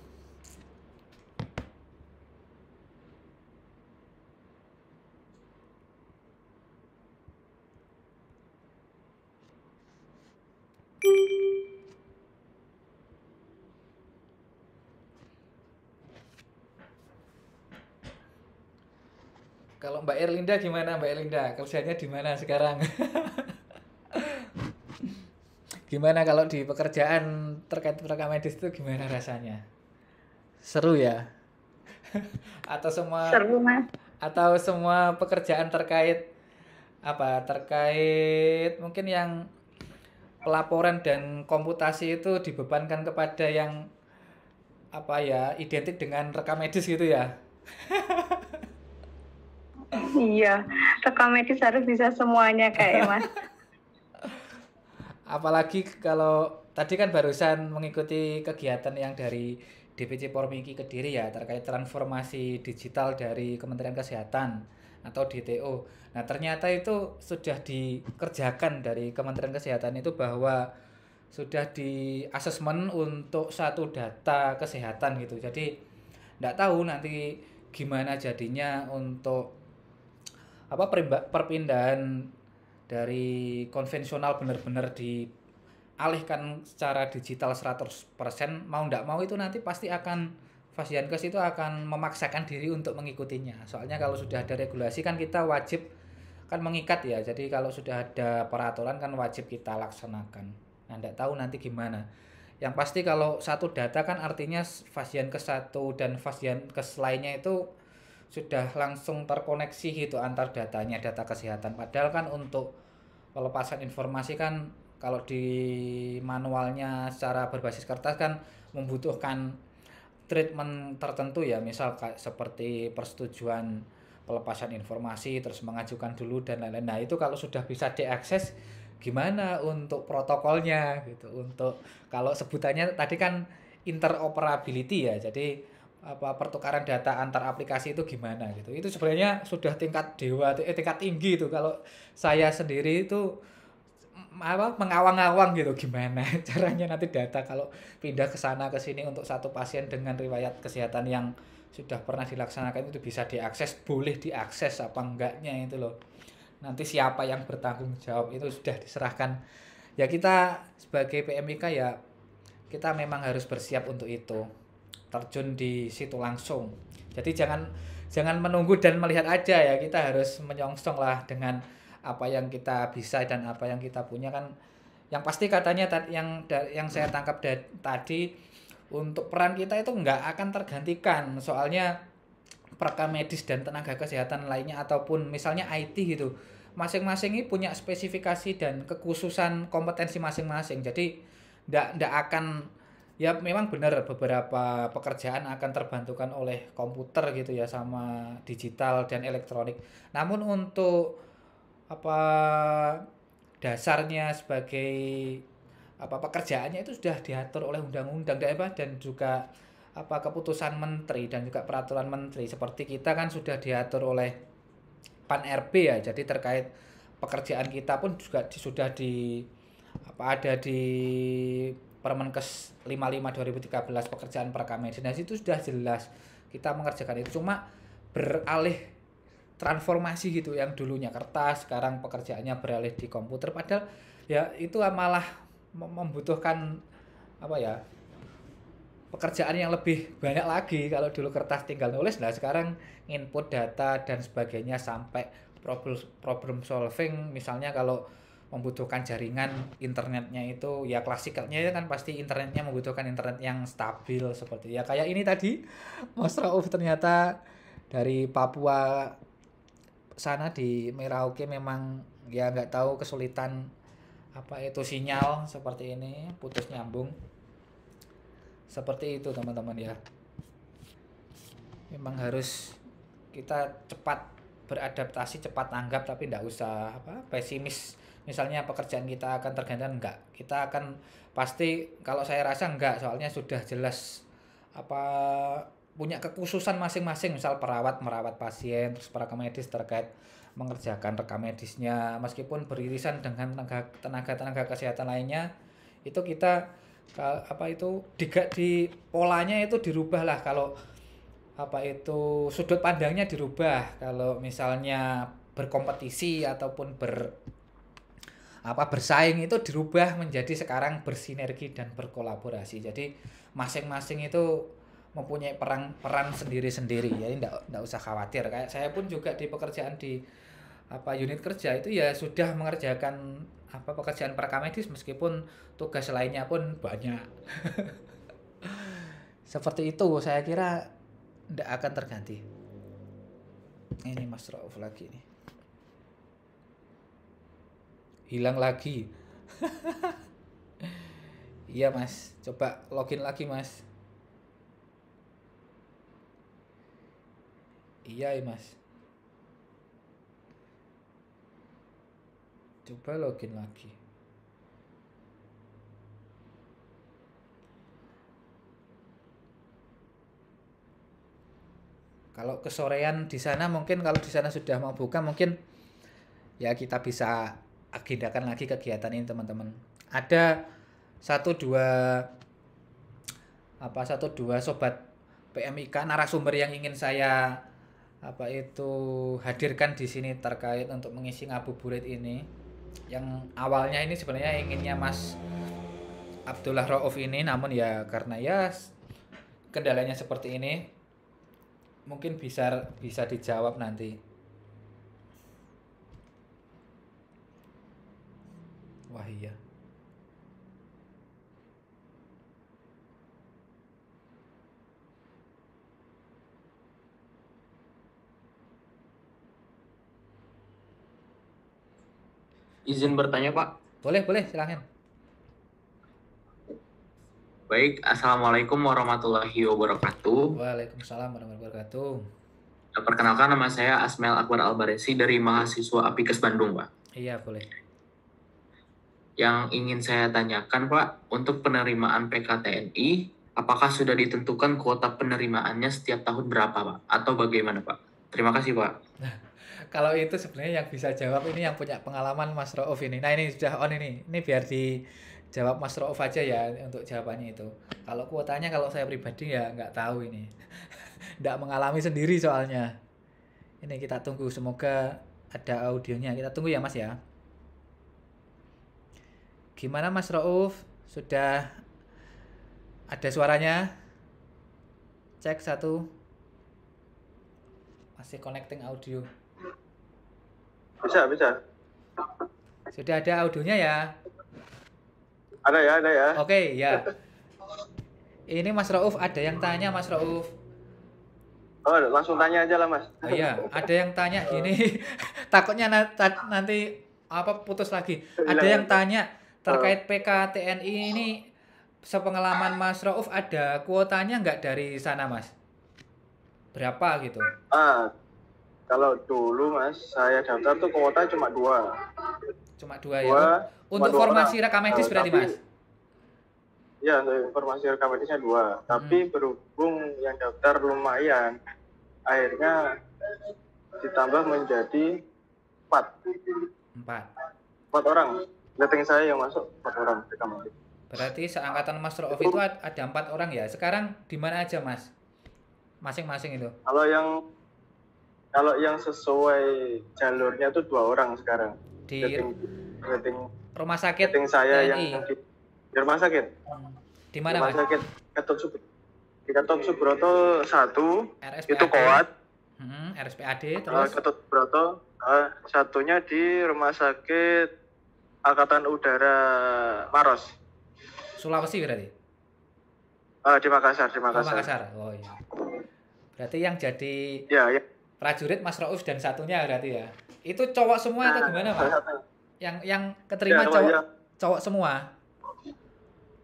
Kalau Mbak Erlinda gimana Mbak Erlinda? Kerjanya di mana sekarang? Gimana kalau di pekerjaan terkait rekam medis itu gimana rasanya? Seru ya? Atau semua Seru Mas. pekerjaan terkait apa? Terkait mungkin yang pelaporan dan komputasi itu dibebankan kepada yang apa ya, identik dengan rekam medis gitu ya? Iya, rekam medis harus bisa semuanya kayak Mas. Apalagi kalau tadi kan barusan mengikuti kegiatan yang dari DPC Pormiki Kediri ya terkait transformasi digital dari Kementerian Kesehatan atau DTO. Nah, ternyata itu sudah dikerjakan dari Kementerian Kesehatan itu bahwa sudah di asesmen untuk satu data kesehatan gitu. Jadi enggak tahu nanti gimana jadinya untuk apa perpindahan dari konvensional benar-benar dialihkan secara digital 100%, mau ndak mau itu nanti pasti akan Fasiankes itu akan memaksakan diri untuk mengikutinya. Soalnya kalau sudah ada regulasi kan kita wajib kan mengikat ya. Jadi kalau sudah ada peraturan kan wajib kita laksanakan. Nah, ndak tahu nanti gimana. Yang pasti kalau satu data kan artinya Fasiankes satu dan Fasiankes lainnya itu sudah langsung terkoneksi gitu antar datanya, data kesehatan. Padahal kan untuk pelepasan informasi kan kalau di manualnya secara berbasis kertas kan membutuhkan treatment tertentu ya, misal seperti persetujuan pelepasan informasi, terus mengajukan dulu dan lain-lain. Nah, itu kalau sudah bisa diakses gimana untuk protokolnya gitu. Untuk kalau sebutannya tadi kan interoperability ya. Jadi apa pertukaran data antar aplikasi itu gimana gitu. Itu sebenarnya sudah tingkat tingkat tinggi itu. Kalau saya sendiri itu apa mengawang-awang gitu gimana caranya nanti data kalau pindah ke sana ke sini untuk satu pasien dengan riwayat kesehatan yang sudah pernah dilaksanakan itu bisa diakses, boleh diakses apa enggaknya itu loh. Nanti siapa yang bertanggung jawab itu sudah diserahkan. Ya kita sebagai PMIK ya kita memang harus bersiap untuk itu. Terjun di situ langsung. Jadi jangan menunggu dan melihat aja ya. Kita harus menyongsong lah dengan apa yang kita bisa dan apa yang kita punya kan. Yang pasti katanya yang saya tangkap tadi untuk peran kita itu nggak akan tergantikan. Soalnya perekam medis dan tenaga kesehatan lainnya ataupun misalnya IT gitu. Masing-masing ini punya spesifikasi dan kekhususan kompetensi masing-masing. Jadi nggak akan ya memang benar beberapa pekerjaan akan terbantukan oleh komputer gitu ya sama digital dan elektronik. Namun untuk apa dasarnya sebagai apa pekerjaannya itu sudah diatur oleh undang-undang daerah dan juga apa keputusan menteri dan juga peraturan menteri. Seperti kita kan sudah diatur oleh Pan RB ya. Jadi terkait pekerjaan kita pun juga sudah di apa ada di Permenkes 55 2013 pekerjaan perekam medis. Nah, itu sudah jelas kita mengerjakan itu, cuma beralih transformasi gitu yang dulunya kertas sekarang pekerjaannya beralih di komputer padahal ya itu malah membutuhkan apa ya pekerjaan yang lebih banyak lagi. Kalau dulu kertas tinggal nulis, nah sekarang input data dan sebagainya sampai problem solving. Misalnya kalau membutuhkan jaringan internetnya itu ya klasikalnya kan pasti internetnya membutuhkan internet yang stabil seperti ya kayak ini tadi Mas Rauf ternyata dari Papua sana di Merauke memang ya nggak tahu kesulitan apa itu sinyal seperti ini putus nyambung seperti itu teman-teman ya. Memang harus kita cepat beradaptasi, cepat tanggap tapi nggak usah apa pesimis. Misalnya pekerjaan kita akan tergantikan enggak. Kita akan pasti kalau saya rasa enggak, soalnya sudah jelas apa punya kekhususan masing-masing, misal perawat merawat pasien, terus para medis terkait mengerjakan rekam medisnya meskipun beririsan dengan tenaga kesehatan lainnya Itu kita di polanya itu dirubah lah, kalau sudut pandangnya dirubah. Kalau misalnya berkompetisi ataupun bersaing itu dirubah menjadi sekarang bersinergi dan berkolaborasi. Jadi masing-masing itu mempunyai peran sendiri-sendiri. Jadi enggak usah khawatir. Kayak saya pun juga di pekerjaan di unit kerja itu ya sudah mengerjakan pekerjaan prakamedis meskipun tugas lainnya pun banyak. Seperti itu, saya kira tidak akan terganti. Ini Mas Rauf lagi nih. Hilang lagi. Iya Mas, coba login lagi Mas. Iya Mas. Coba login lagi. Kalau kesorean di sana mungkin, kalau di sana sudah mau buka mungkin ya kita bisa agendakan lagi kegiatan ini teman-teman. Ada satu dua sobat PMIK narasumber yang ingin saya hadirkan di sini terkait untuk mengisi ngabuburit ini. Yang awalnya ini sebenarnya inginnya Mas Abdullah Rauf ini, namun ya karena ya kendalanya seperti ini mungkin bisa dijawab nanti. Wah iya. Izin bertanya, Pak. Boleh, silakan. Baik, Assalamualaikum warahmatullahi wabarakatuh. Waalaikumsalam warahmatullahi wabarakatuh. Perkenalkan, nama saya Asmail Akbar Albaresi dari mahasiswa Apikes Bandung, Pak. Iya, boleh. Yang ingin saya tanyakan, Pak, untuk penerimaan PKTNI, apakah sudah ditentukan kuota penerimaannya setiap tahun berapa, Pak? Atau bagaimana, Pak? Terima kasih, Pak. Kalau itu sebenarnya yang bisa jawab ini yang punya pengalaman Mas Rauf ini. Nah ini sudah on ini. Ini biar dijawab Mas Rauf aja ya untuk jawabannya itu. Kalau kuotanya kalau saya pribadi ya nggak tahu ini. Nggak mengalami sendiri soalnya. Ini kita tunggu, semoga ada audionya. Kita tunggu ya Mas ya. Gimana Mas Rauf? Sudah ada suaranya? Cek 1. Masih connecting audio. Bisa. Sudah ada audionya ya? Ada ya. Oke, ya. Ini Mas Rauf, ada yang tanya Mas Rauf. Oh, langsung tanya aja lah Mas. Oh iya, ada yang tanya gini. Takutnya nanti putus lagi. Ada yang tanya terkait PKTNI ini, sepengalaman Mas Rauf ada kuotanya nggak dari sana Mas? Berapa gitu? Kalau dulu Mas, saya daftar tuh kuota cuma 2. Cuma 2 ya? Untuk formasi rekam medis berarti Mas? Iya, untuk informasi rekam medisnya 2. Tapi berhubung yang daftar lumayan, akhirnya ditambah menjadi 4 orang. Rating saya yang masuk 4 orang rekam medis. Berarti seangkatan Mas Rauf itu ada 4 orang ya? Sekarang di mana aja Mas? Masing-masing itu? Kalau yang sesuai jalurnya tuh 2 orang sekarang. Di rating rumah sakit rating saya TNI. Yang di rumah sakit. Di mana Mas? Rumah sakit Gatot Subroto 1. RSPAD. Itu Kowat. RSPAD terus. Gatot Subroto. Satunya di rumah sakit Angkatan Udara Maros. Sulawesi berarti? Di Makassar. Makassar. Oh iya. Berarti yang jadi prajurit Mas Rauf dan satunya berarti ya. Itu cowok semua atau gimana, Mas? Yang keterima cowok semua?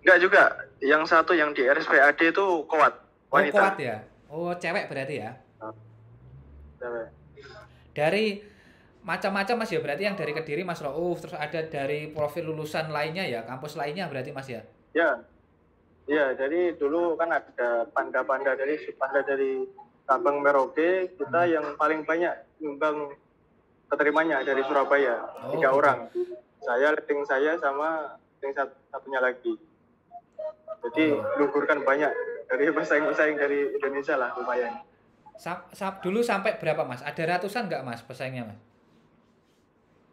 Enggak juga. Yang satu yang di RSPAD itu Kowat, wanita. Oh, Kowat ya. Oh, cewek berarti ya. Cewek. Dari macam-macam Mas ya, berarti yang dari Kediri Mas Rauf, terus ada dari profil lulusan lainnya ya, kampus lainnya berarti Mas ya? Iya, jadi dulu kan ada panda dari Sabang Merauke, kita yang paling banyak nyumbang keterimanya dari Surabaya, 3 orang. Saya, rating saya sama yang satunya lagi. Jadi luburkan banyak dari pesaing-pesaing dari Indonesia lah lumayan. Dulu sampai berapa Mas? Ada ratusan nggak Mas pesaingnya Mas?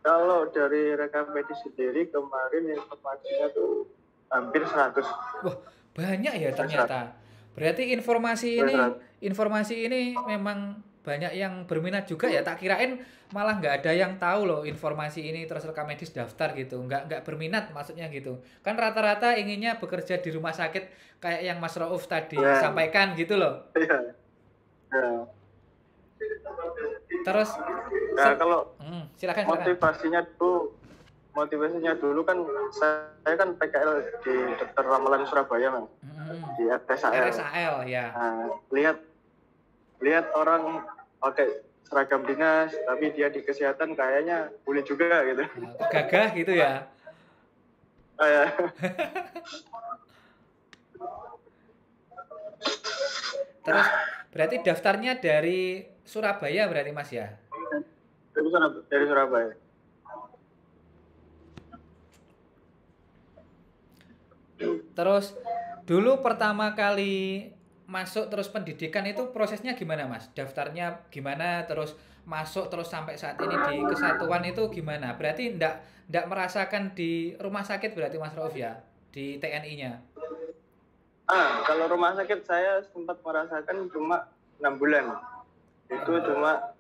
Kalau dari rekam medis sendiri kemarin informasinya tuh hampir 100. Wah, banyak ya ternyata. Berarti informasi ini memang banyak yang berminat juga ya. Tak kirain malah nggak ada yang tahu loh informasi ini terus rekam medis daftar gitu. Nggak berminat maksudnya gitu. Kan rata-rata inginnya bekerja di rumah sakit kayak yang Mas Rauf tadi sampaikan gitu loh. Iya. Ya. Terus kalau silakan. Motivasinya dulu kan saya kan PKL di Dokter Ramalan Surabaya Mas. Di RSAL ya. Nah, lihat orang pakai seragam dinas tapi dia di kesehatan kayaknya boleh juga gitu. Gagah gitu ya. Ya. Terus berarti daftarnya dari Surabaya berarti Mas ya? Dari Surabaya. Terus dulu pertama kali masuk terus pendidikan itu prosesnya gimana Mas? Daftarnya gimana terus masuk terus sampai saat ini di kesatuan itu gimana? Berarti ndak merasakan di rumah sakit berarti Mas Rauf ya? Di TNI-nya? Kalau rumah sakit saya sempat merasakan cuma 6 bulan. Itu cuma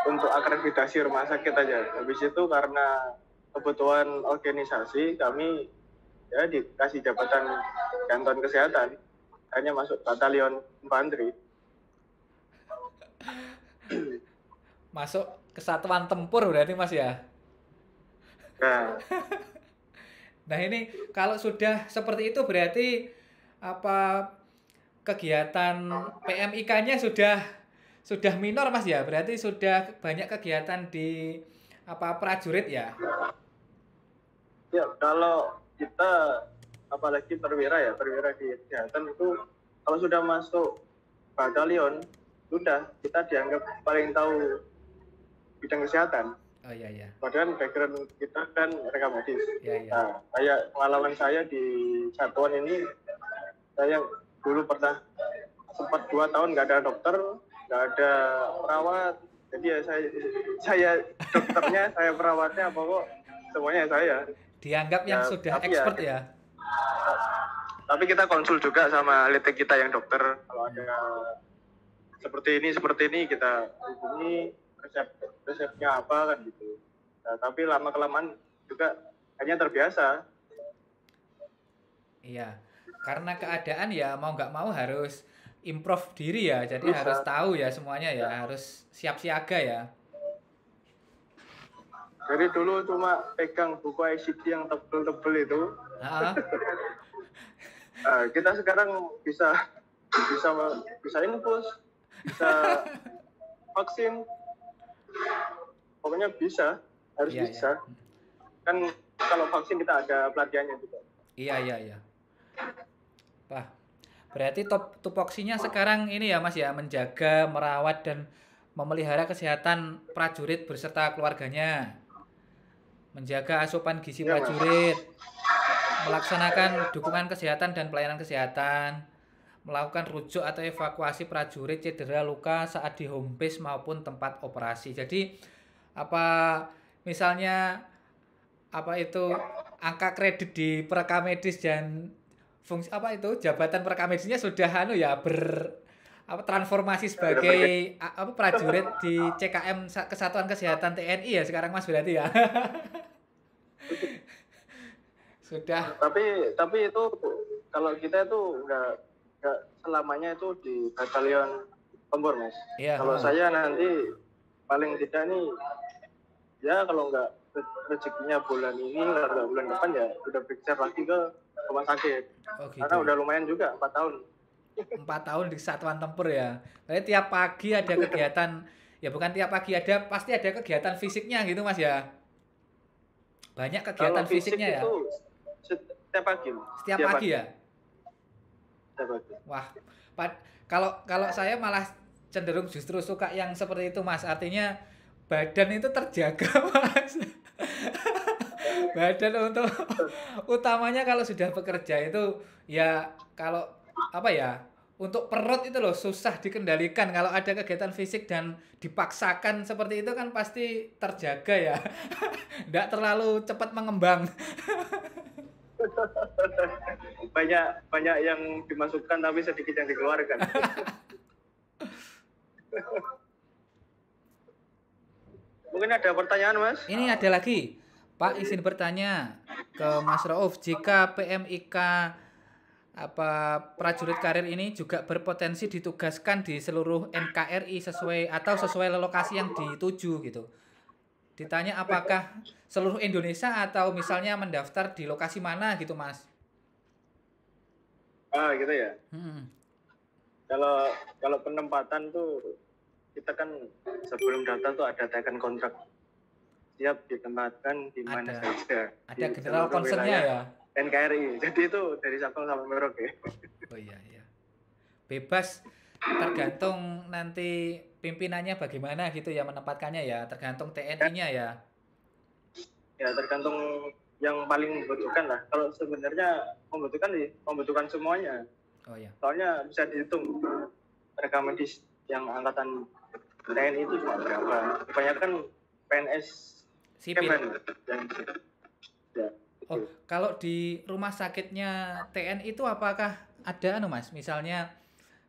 untuk akreditasi rumah sakit aja. Habis itu karena kebutuhan organisasi kami ya dikasih jabatan kanton kesehatan, hanya masuk batalion infanteri. Masuk kesatuan tempur berarti Mas ya? Nah ini kalau sudah seperti itu berarti apa kegiatan PMIK-nya sudah minor Mas ya? Berarti sudah banyak kegiatan di prajurit ya? Ya, kalau kita apalagi perwira di kesehatan itu kalau sudah masuk batalion sudah kita dianggap paling tahu bidang kesehatan. Oh iya. Padahal background kita kan rekam medis. Iya. Nah, kayak pengalaman saya di satuan ini, saya dulu pernah sempat 2 tahun nggak ada dokter, nggak ada perawat. Jadi ya saya dokternya, saya perawatnya, pokok semuanya saya. Dianggap yang sudah expert ya. Tapi kita konsul juga sama lead kita yang dokter. Kalau ada seperti ini kita hubungi resepnya apa kan gitu. Nah, tapi lama kelamaan juga hanya terbiasa. Iya, karena keadaan ya mau nggak mau harus improve diri ya. Jadi harus tahu ya semuanya ya, harus siap siaga ya. Jadi dulu cuma pegang buku ICD yang tebel-tebel itu. Kita sekarang bisa infus, bisa vaksin, pokoknya harus bisa. Kan kalau vaksin kita ada pelatihannya juga. Iya. Wah, berarti tupoksinya sekarang ini ya Mas ya, menjaga, merawat dan memelihara kesehatan prajurit beserta keluarganya. Menjaga asupan gizi prajurit, melaksanakan dukungan kesehatan dan pelayanan kesehatan, melakukan rujuk atau evakuasi prajurit cedera luka saat di home base maupun tempat operasi. Jadi misalnya angka kredit di perekam medis dan fungsi jabatan perekam medisnya sudah transformasi sebagai prajurit di CKM Kesatuan Kesehatan TNI ya sekarang Mas berarti ya. Sudah. Tapi itu kalau kita itu enggak selamanya itu di batalion tempur Mas. Iya, kalau saya nanti paling tidak nih ya kalau enggak rezekinya bulan ini atau bulan depan ya udah bergeser lagi ke rumah sakit. Gitu. Karena udah lumayan juga 4 tahun. 4 tahun di satuan tempur ya. Berarti tiap pagi ada kegiatan, ya bukan tiap pagi pasti ada kegiatan fisiknya gitu Mas ya. Banyak kegiatan fisiknya ya. Setiap pagi. Setiap pagi ya. Setiap pagi. Wah, kalau saya malah cenderung justru suka yang seperti itu Mas. Artinya badan itu terjaga Mas. Badan untuk utamanya kalau sudah bekerja itu ya kalau apa ya untuk perut itu loh susah dikendalikan kalau ada kegiatan fisik dan dipaksakan seperti itu kan pasti terjaga ya. Nggak terlalu cepat mengembang. banyak banyak yang dimasukkan tapi sedikit yang dikeluarkan. Mungkin ada pertanyaan, Mas? Ini ada lagi. Pak izin bertanya ke Mas Rauf, jika PMIK apa prajurit karir ini juga berpotensi ditugaskan di seluruh NKRI sesuai lokasi yang dituju gitu. Ditanya apakah seluruh Indonesia atau misalnya mendaftar di lokasi mana gitu, Mas? Gitu ya. Kalau kalau penempatan tuh kita kan sebelum daftar tuh ada teken kontrak, siap ditempatkan di mana saja. Ada general concern-nya ya. NKRI. Jadi itu dari Sabang sampai Merauke. Oh iya. Bebas tergantung nanti pimpinannya bagaimana gitu ya menempatkannya ya, tergantung TNI-nya ya. Ya tergantung yang paling membutuhkan lah. Kalau sebenarnya membutuhkan semuanya. Oh iya. Soalnya bisa dihitung rekam medis yang angkatan TNI itu cuma berapa. Kebanyakan PNS sipil. Yang ya. Oh, kalau di rumah sakitnya TNI itu apakah ada Mas? Misalnya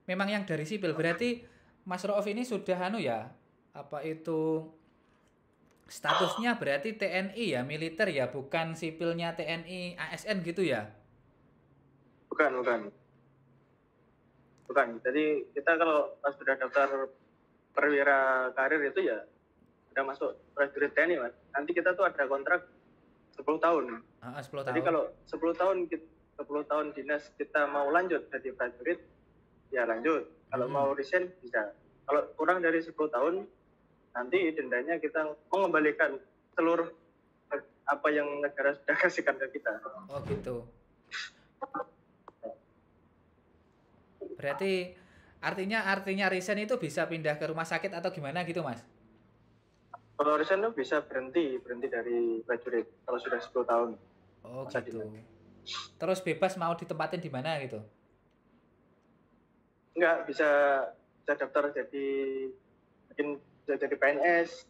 memang yang dari sipil berarti Mas Rauf ini sudah ya? Apa itu statusnya berarti TNI ya, militer ya, bukan sipilnya TNI ASN gitu ya? Bukan. Jadi kita kalau pas sudah daftar perwira karir itu ya sudah masuk prajurit TNI, Mas. Nanti kita tuh ada kontrak 10 tahun. 10 tahun. Jadi kalau 10 tahun dinas kita mau lanjut jadi prajurit, ya lanjut. Kalau mau resign bisa. Kalau kurang dari 10 tahun, nanti dendanya kita mengembalikan seluruh apa yang negara sudah kasihkan ke kita. Oh gitu. Berarti artinya resign itu bisa pindah ke rumah sakit atau gimana gitu, Mas? Kalau resign itu bisa berhenti dari prajurit kalau sudah 10 tahun. Oh gitu. Terus bebas mau ditempatin di mana gitu? Enggak, bisa daftar mungkin jadi PNS,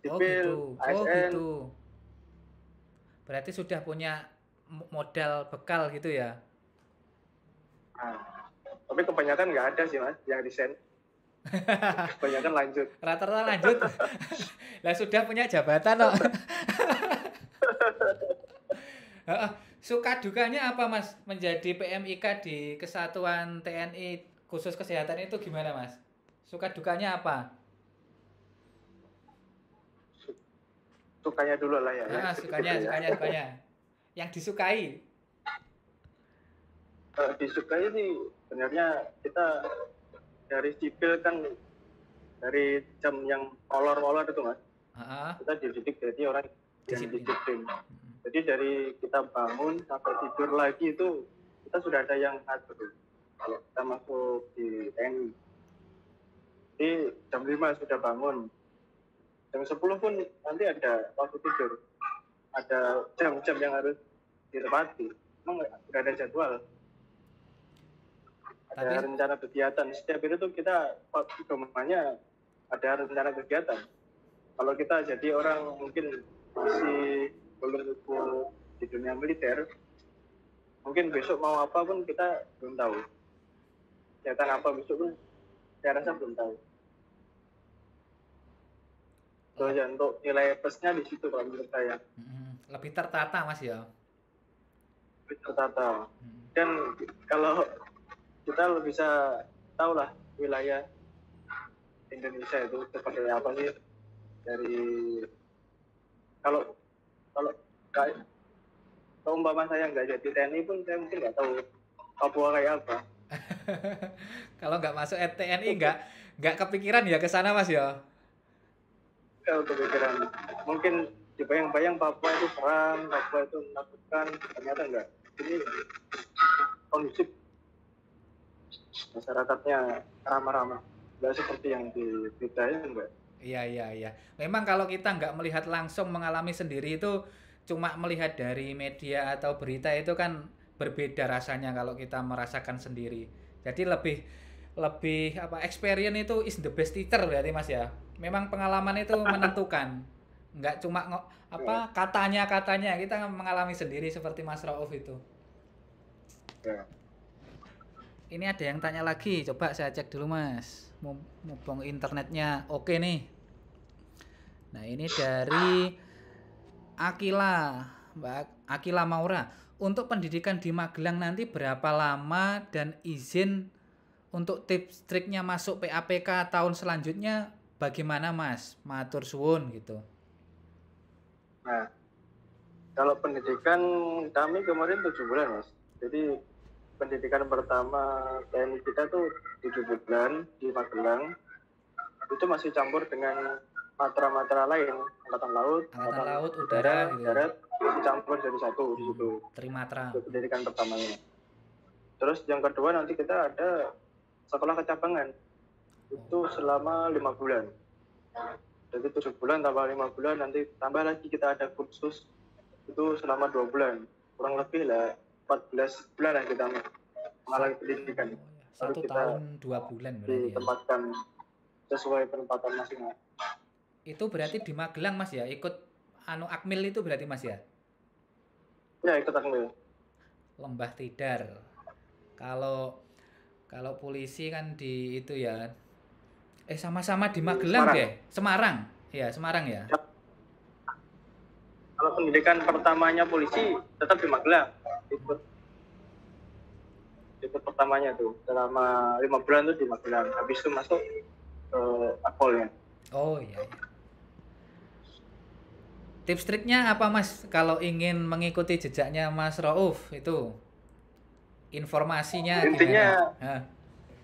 sipil, ASN. Oh gitu. Berarti sudah punya modal bekal gitu ya? Tapi kebanyakan nggak ada sih, Mas, yang resign. Kebanyakan lanjut. Rata-rata lanjut. Lah sudah punya jabatan loh. Suka dukanya apa, Mas, menjadi PMIK di Kesatuan TNI khusus kesehatan itu gimana, Mas? Suka dukanya apa? Sukanya dulu lah ya. Sukanya. Yang disukai. Disukai sih sebenarnya kita dari sipil kan dari jam yang molor-molor itu, Mas. Kita dididik jadi orang yang disiplin. Jadi dari kita bangun sampai tidur lagi itu kita sudah ada yang ngatur. Kalau kita masuk di TNI, jadi jam 5 sudah bangun. Jam 10 pun nanti ada waktu tidur. Ada jam-jam yang harus ditepati. Memang sudah ada jadwal. Ada rencana kegiatan. Setiap itu tuh kita pedomannya ada rencana kegiatan. Kalau kita jadi orang mungkin masih belum di dunia militer, mungkin besok mau apa pun kita belum tahu. Kegiatan apa besok pun saya rasa belum tahu. So, ya, untuk nilai plusnya di situ kalau menurut saya. Lebih tertata, Mas ya. Lebih tertata. Dan kalau kita bisa tahu lah wilayah Indonesia itu seperti apa sih dari kalau umpama saya nggak jadi TNI pun saya mungkin nggak tahu Papua kayak apa. Kalau nggak masuk TNI nggak kepikiran ya ke sana, Mas ya. Kalau kepikiran mungkin dibayang-bayang Papua itu seram, Papua itu menakutkan, ternyata enggak. Ini kondusif, masyarakatnya ramah-ramah, nggak seperti yang di berita enggak. Iya. Memang kalau kita nggak melihat langsung mengalami sendiri itu cuma melihat dari media atau berita itu kan berbeda rasanya kalau kita merasakan sendiri. Jadi lebih lebih apa experience itu is the best teacher berarti Mas ya. Memang pengalaman itu menentukan. Nggak cuma apa katanya kita mengalami sendiri seperti Mas Rauf itu. Ya. Ini ada yang tanya lagi, coba saya cek dulu Mas. Mumpung internetnya oke nih. Nah ini dari Akila, Mbak Akila Maura. Untuk pendidikan di Magelang nanti berapa lama dan izin untuk tips triknya masuk PAPK tahun selanjutnya bagaimana Mas? Matur suwun gitu. Nah, kalau pendidikan kami kemarin 7 bulan, Mas. Jadi pendidikan pertama TNI kita tuh 7 bulan di Magelang. Itu masih campur dengan matra-matra lain, angkatan laut, udara gitu. darat, masih campur jadi satu di situ. Trimatra. Itu pendidikan pertamanya. Terus yang kedua nanti kita ada sekolah kecabangan. Itu selama 5 bulan. Jadi 7 bulan tambah 5 bulan, nanti tambah lagi kita ada kursus itu selama 2 bulan. Kurang lebih lah 14 bulan lah kita mengalami pendidikan. Satu tahun 2 bulan berarti ya. Ditempatkan sesuai penempatan masing-masing. Itu berarti di Magelang Mas ya, ikut Akmil itu berarti Mas ya? Ya, ikut Akmil. Lembah Tidar. Kalau polisi kan di itu ya. Sama-sama di Magelang Semarang. deh. Semarang. Ya, Semarang ya. Kalau pendidikan pertamanya polisi tetap di Magelang. Ikut pertamanya tuh selama 5 bulan tuh di Magelang. Habis itu masuk ke Akpolnya. Oh iya. Tips triknya apa Mas kalau ingin mengikuti jejaknya Mas Rauf itu? Informasinya Intinya gimana?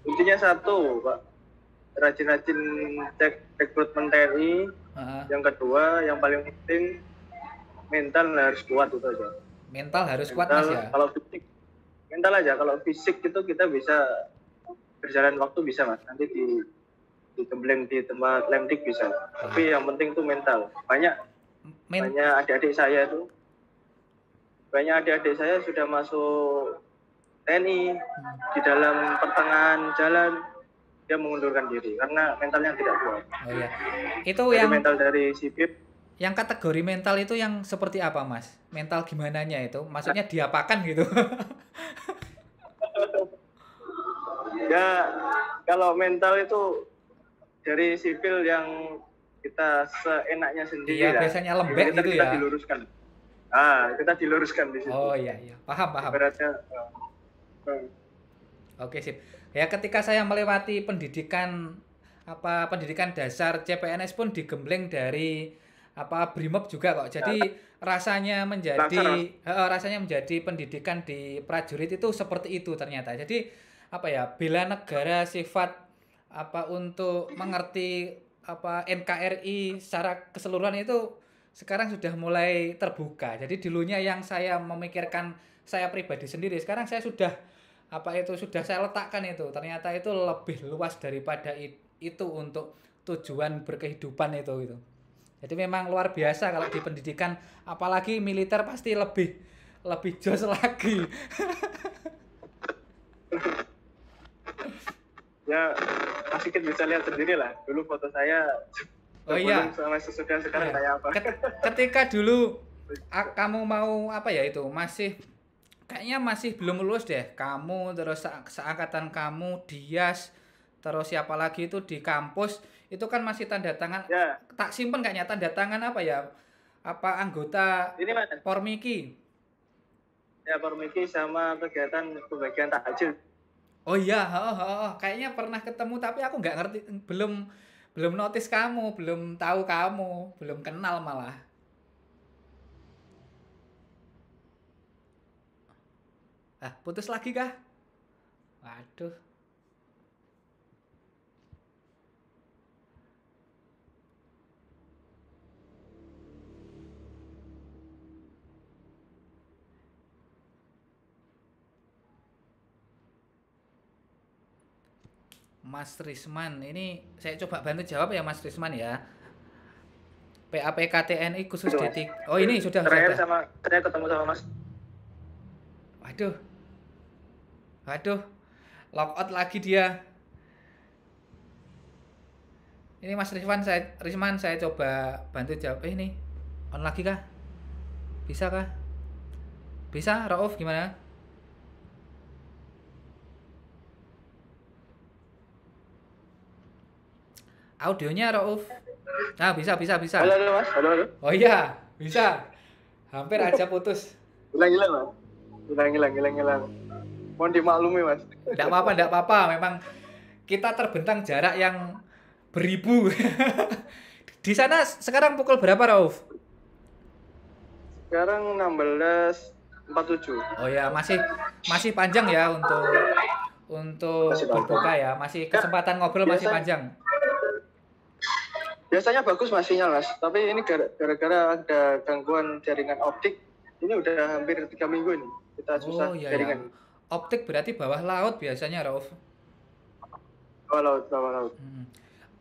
Intinya satu, Pak. Rajin-rajin cek rekrutmen TNI. Yang kedua, yang paling penting mental harus kuat itu aja. Mental harus kuat Mas ya. Kalau fisik mental aja, kalau fisik itu kita bisa berjalan waktu bisa Mas. Nanti digembleng di tempat lemdik bisa. Tapi yang penting tuh mental. Banyak adik-adik saya sudah masuk TNI di dalam pertengahan jalan dia mengundurkan diri karena mentalnya tidak kuat. Oh iya. Itu jadi yang mental dari sipil. Yang kategori mental itu yang seperti apa Mas? Mental gimananya itu? Maksudnya diapakan gitu? Ya kalau mental itu dari sipil yang kita seenaknya sendiri iya, lah. biasanya lembek gitu kita ya. diluruskan. Kita diluruskan di situ. Oh iya. Paham. Beratnya. Oke, sip. Ya ketika saya melewati pendidikan dasar CPNS pun digembleng dari Brimob juga kok. Jadi rasanya menjadi pendidikan di prajurit itu seperti itu ternyata. Jadi bela negara, sifat untuk mengerti NKRI secara keseluruhan itu sekarang sudah mulai terbuka. Jadi dulunya yang saya memikirkan saya pribadi sendiri, sekarang saya sudah sudah saya letakkan itu. Ternyata itu lebih luas daripada itu untuk tujuan berkehidupan itu gitu. Jadi memang luar biasa kalau di pendidikan, apalagi militer pasti lebih jos lagi. Ya, Mas Sigit bisa lihat sendiri lah. Dulu foto saya sama sesudah sekarang kayak apa. Ketika dulu kamu mau kayaknya masih belum lulus deh. Kamu terus seangkatan kamu, Dias, terus siapa lagi itu di kampus, itu kan masih tanda tangan. Ya. Tak simpen kayaknya tanda tangan anggota ini mana? Pormiki. Ya, Pormiki sama kegiatan pembagian takjil. Oh iya, kayaknya pernah ketemu tapi aku nggak ngerti, belum notice kamu, belum tahu kamu, belum kenal malah. Putus lagi kah? Waduh. Mas Risman, ini saya coba bantu jawab ya Mas Risman ya. PAPK TNI khusus Itu, Mas. D3. Oh, ini sudah. Terakhir saya ketemu sama Mas. Waduh. Lockout lagi dia. Ini Mas Risman saya coba bantu jawab. Ini on lagi kah? Bisa kah? Bisa, Rauf gimana? Audionya Rauf. Nah, bisa. Halo, Mas. Halo. Oh iya, bisa. Hampir aja putus. Hilang, Mas. Hilang. Mohon dimaklumi, Mas. Enggak apa-apa. Memang kita terbentang jarak yang beribu. Di sana sekarang pukul berapa, Rauf? Sekarang 16.47. Oh ya, masih panjang ya untuk Masih panjang. berbuka ya. Masih kesempatan ngobrol masih panjang. Biasanya bagus Mas sinyal, Mas. Tapi ini gara-gara ada gangguan jaringan optik, ini udah hampir 3 minggu ini. Kita susah iya. jaringan. Optik berarti bawah laut biasanya, Rauf. Bawah laut.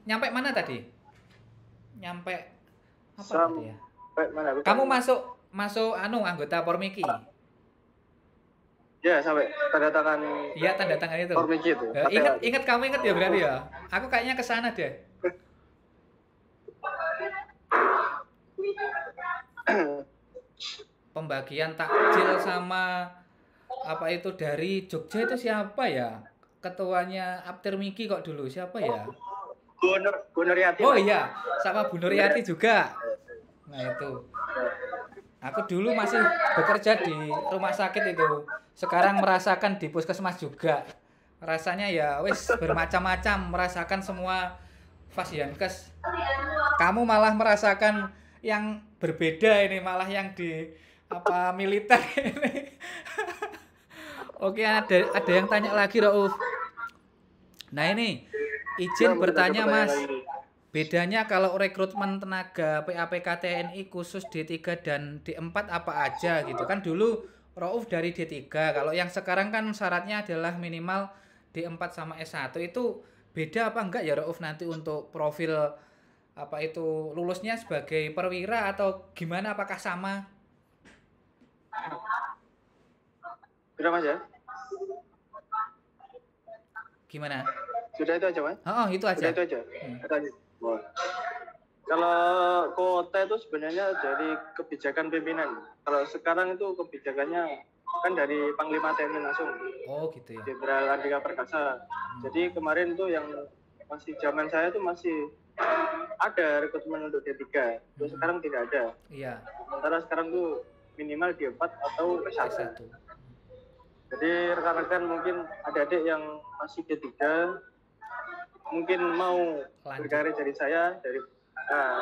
Nyampe mana tadi? Nyampe apa tadi ya? Mana? Kamu masuk anggota Pormiki. Ya, sampai tanda tangan. Iya, tanda tangan itu. Pormiki itu. Ingat kamu ya berarti ya. Aku kayaknya ke sana deh. Pembagian takjil sama apa itu dari Jogja itu siapa ya? Ketuanya Aptirmiki kok dulu siapa ya? Bu Nuryati. Oh iya, sama Bu Nuryati juga. Nah itu. Aku dulu masih bekerja di rumah sakit itu. Sekarang merasakan di puskesmas juga. Rasanya ya wis bermacam-macam, merasakan semua Fasiankes. Kamu malah merasakan yang berbeda ini, malah yang di militer ini. Oke, ada yang tanya lagi, Rauf. Nah ini izin bertanya Mas, bedanya kalau rekrutmen tenaga PAPK TNI khusus D3 dan D4 apa aja gitu kan? Dulu Rauf dari D3, kalau yang sekarang kan syaratnya adalah minimal D4 sama S1. Itu beda apa enggak ya Rauf nanti untuk profil lulusnya sebagai perwira atau gimana, apakah sama? Sudah Mas ya? Gimana? Sudah itu aja Mas? Oh, itu aja. Sudah itu aja. Kalau kota itu sebenarnya dari kebijakan pimpinan. Kalau sekarang itu kebijakannya kan dari Panglima TNI langsung. Oh gitu ya. Jenderal Andika Perkasa. Jadi kemarin tuh yang masih zaman saya tuh masih ada rekrutmen untuk D3. Terus sekarang tidak ada. Iya. Sementara sekarang tuh minimal D4 atau S1. Jadi rekan-rekan mungkin adik-adik yang masih D3 mungkin mau berkarir dari saya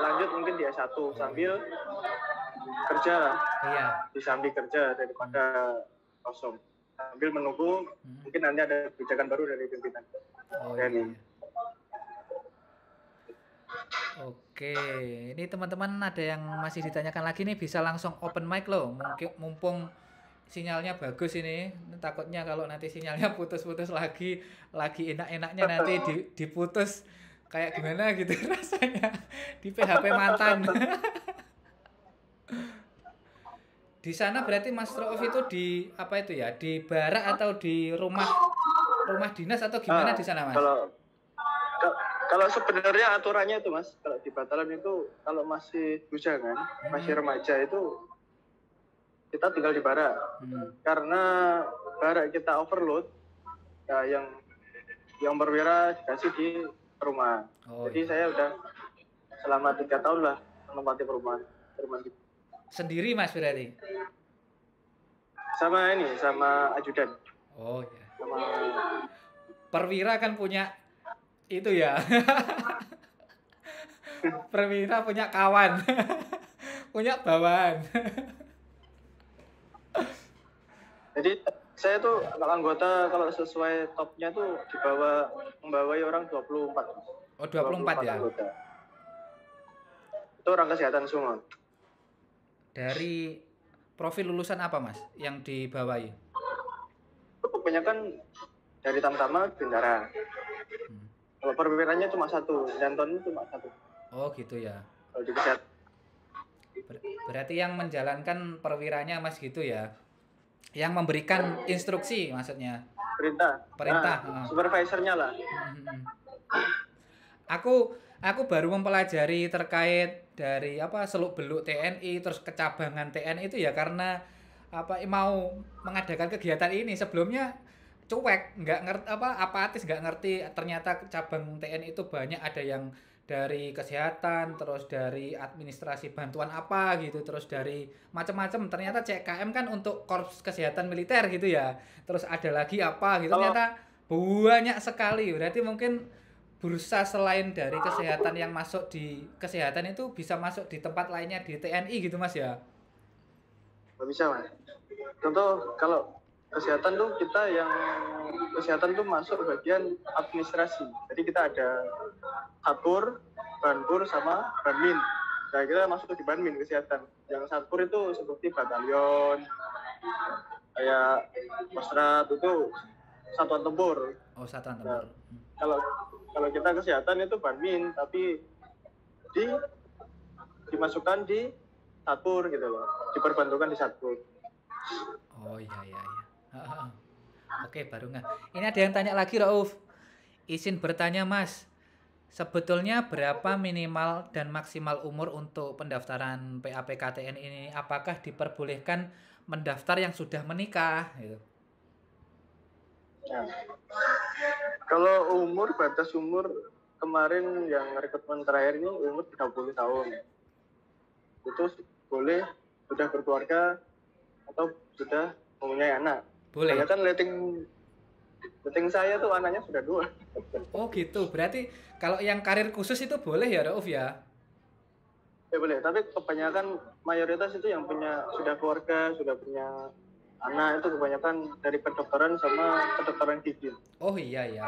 lanjut mungkin di S1 sambil kerja lah. Iya. Disambil kerja daripada kosong. Sambil menunggu mungkin nanti ada kebijakan baru dari pimpinan. Iya. Oke, ini teman-teman ada yang masih ditanyakan lagi nih, bisa langsung open mic loh. Mungkin mumpung sinyalnya bagus ini, takutnya kalau nanti sinyalnya putus-putus lagi enak-enaknya nanti diputus kayak gimana gitu rasanya di PHP mantan. Di sana berarti Mas Rauf itu di di barak atau di rumah dinas atau gimana di sana Mas? Kalau sebenarnya aturannya itu Mas, kalau di Batalan itu kalau masih bujangan, masih remaja itu kita tinggal di barak. Karena barak kita overload, ya yang perwira dikasih di rumah. Jadi saya udah selama 3 tahun lah menempati perumahan. Sendiri Mas berarti? Sama ajudan. Oh ya. Perwira kan punya itu ya. Perwira punya kawan. Punya bawahan. Jadi saya tuh kalau sesuai topnya tuh membawai orang 24. Oh 24 ya? Anggota. Itu orang kesehatan semua. Dari profil lulusan apa Mas yang dibawahi? Kebanyakan dari Tamtama Bintara. Kalau perwiranya cuma 1, Danton cuma 1. Oh gitu ya. Kalau di kesehatan Berarti yang menjalankan perwiranya Mas gitu ya? Yang memberikan instruksi maksudnya, perintah. Heeh. Supervisornya lah. Aku baru mempelajari terkait dari apa seluk-beluk TNI terus kecabangan TNI itu ya karena apa mau mengadakan kegiatan ini. Sebelumnya cuek, nggak ngerti apa apatis, nggak ngerti ternyata cabang TNI itu banyak, ada yang dari kesehatan, terus dari administrasi bantuan apa gitu, terus dari macam-macam. Ternyata CKM kan untuk korps kesehatan militer gitu ya. Terus ada lagi apa gitu. Kalau Ternyata banyak sekali. Berarti mungkin bursa selain dari kesehatan yang masuk di kesehatan itu bisa masuk di tempat lainnya di TNI gitu Mas ya. nggak bisa mas. Contoh kalau kesehatan tuh kita yang kesehatan tuh masuk bagian administrasi. Jadi kita ada Satpur, Banpur sama Banmin. Nah kita masuk di Banmin kesehatan. Yang Satpur itu seperti batalion, kayak Kostrat itu satuan tempur. Oh, satuan Nah, tempur. kalau kalau kita kesehatan itu Banmin, tapi di dimasukkan di Satpur gitu loh, diperbantukan di Satpur. Oh iya iya iya. Heeh. Oke, baru nggak. Ini ada yang tanya lagi, Rauf. Izin bertanya, Mas. Sebetulnya berapa minimal dan maksimal umur untuk pendaftaran PAPKTN ini? Apakah diperbolehkan mendaftar yang sudah menikah? Gitu. Nah, kalau umur, batas umur kemarin yang rekrutmen terakhir ini umur 30 tahun. Itu boleh sudah berkeluarga atau sudah mempunyai anak. Boleh. Kan letting saya tuh anaknya sudah 2. Oh gitu. Berarti kalau yang karir khusus itu boleh ya, Rauf ya? Ya boleh, tapi kebanyakan mayoritas itu yang sudah keluarga, sudah punya anak itu kebanyakan dari kedokteran sama kedokteran gigi. Oh iya ya.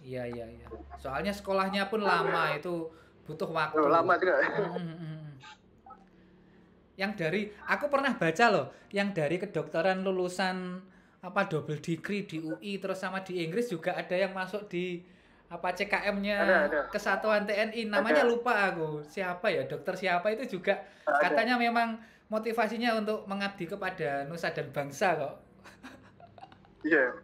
Iya iya iya. Soalnya sekolahnya pun lama, itu butuh waktu. Lama juga. Yang dari aku pernah baca loh, yang dari kedokteran lulusan apa double degree di UI terus sama di Inggris juga ada yang masuk di apa CKM-nya Ada. Kesatuan TNI, namanya Ada. lupa aku. Siapa ya? Dokter siapa itu juga katanya memang motivasinya untuk mengabdi kepada nusa dan bangsa kok. Iya,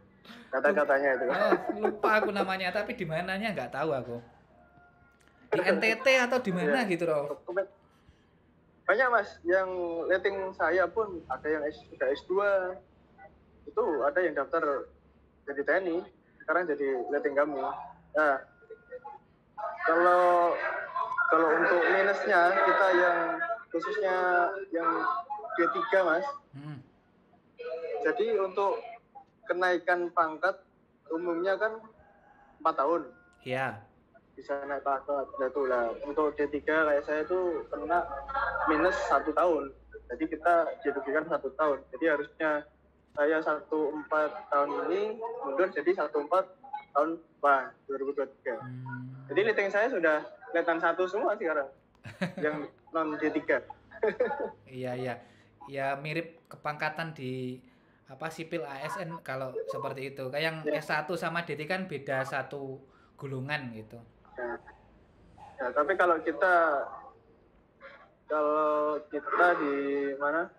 kata-katanya itu. Oh, lupa aku namanya, tapi di mananya nggak tahu aku. Di NTT atau di mana gitu loh. Banyak mas, yang letting saya pun ada yang sudah S2, itu ada yang daftar jadi TNI, sekarang jadi letting kami. Nah, kalau untuk minusnya kita yang khususnya yang D3 mas, jadi untuk kenaikan pangkat umumnya kan 4 tahun. Iya. Bisa naik pangkat itu lah. Untuk D3 kayak saya tuh kena minus 1 tahun. Jadi kita dirugikan 1 tahun. Jadi harusnya saya 14 tahun ini mundur jadi 14 tahun 2023. Jadi letting saya sudah letan 1 semua sekarang. Yang non D3. Iya iya. Ya mirip kepangkatan di apa sipil ASN kalau seperti itu. Kayak yang S1 sama D3 kan beda satu gulungan gitu. Ya, tapi kalau kita di mana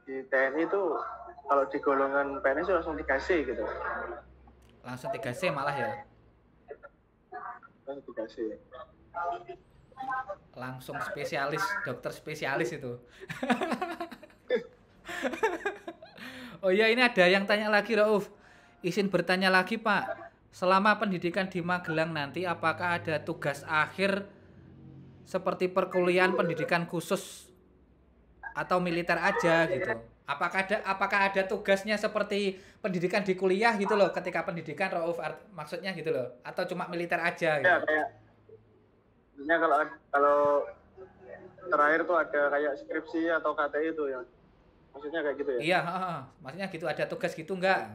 di TNI itu kalau di golongan PNS itu langsung 3C gitu. Langsung 3C malah ya. Langsung 3C. Langsung spesialis, dokter spesialis itu. Oh iya, ini ada yang tanya lagi, Rauf. Izin bertanya lagi, Pak. Selama pendidikan di Magelang nanti, apakah ada tugas akhir seperti perkuliahan pendidikan khusus atau militer aja gitu? Apakah ada tugasnya seperti pendidikan di kuliah gitu loh, ketika pendidikan Rauf maksudnya gitu loh, atau cuma militer aja gitu? Ya kayak kalau terakhir tuh ada kayak skripsi atau KTI itu ya. Maksudnya kayak gitu ya? Iya, maksudnya gitu, ada tugas gitu enggak?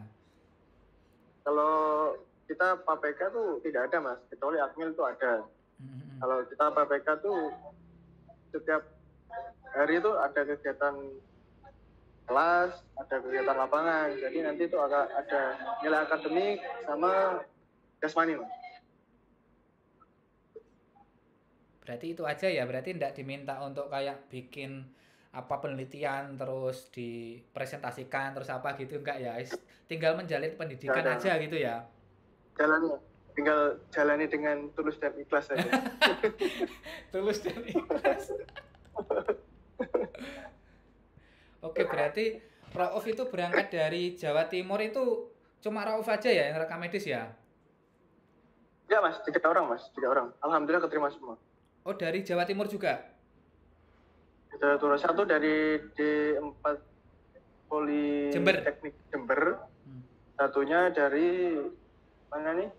Kalau kita PAPK tuh tidak ada mas, kecuali Akmil tuh ada. Kalau kita PAPK tuh setiap hari itu ada kegiatan kelas, ada kegiatan lapangan. Jadi nanti itu ada nilai akademik sama jasmani mas. Berarti itu aja ya, berarti tidak diminta untuk kayak bikin apa penelitian terus dipresentasikan terus apa gitu enggak ya. Tinggal menjalin pendidikan Nggak ada. aja gitu ya. Jalani, tinggal jalani dengan tulus dan ikhlas saja. Tulus dan ikhlas. Oke, berarti Rauf itu berangkat dari Jawa Timur itu cuma Rauf aja ya yang rekam medis ya? Ya mas, 3 orang mas, 3 orang. Alhamdulillah keterima semua. Oh, dari Jawa Timur juga? Kita turun satu dari D4 Jember. Politeknik Jember. Satunya dari mana nih?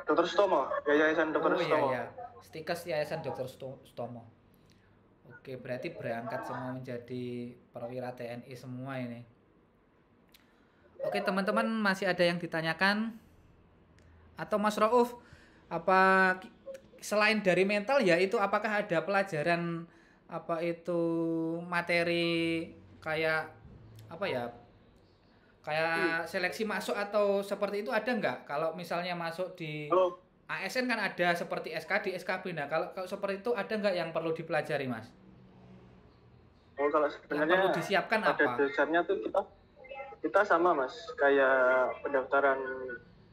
Dr. Sutomo, Yayasan Dr. Oh iya Sutomo. ya, Stikes Yayasan Dr. Sutomo. Oke, berarti berangkat semua menjadi perwira TNI semua ini. Oke, teman-teman masih ada yang ditanyakan? Atau Mas Rauf, apa selain dari mental ya itu apakah ada pelajaran apa itu materi kayak apa ya? Kayak seleksi masuk atau seperti itu ada nggak? Kalau misalnya masuk di Halo, ASN kan ada seperti SKD, SKB. Nah, kalau seperti itu ada nggak yang perlu dipelajari, Mas? kalau Yang sebenarnya perlu disiapkan pada apa? dasarnya tuh kita sama mas, kayak pendaftaran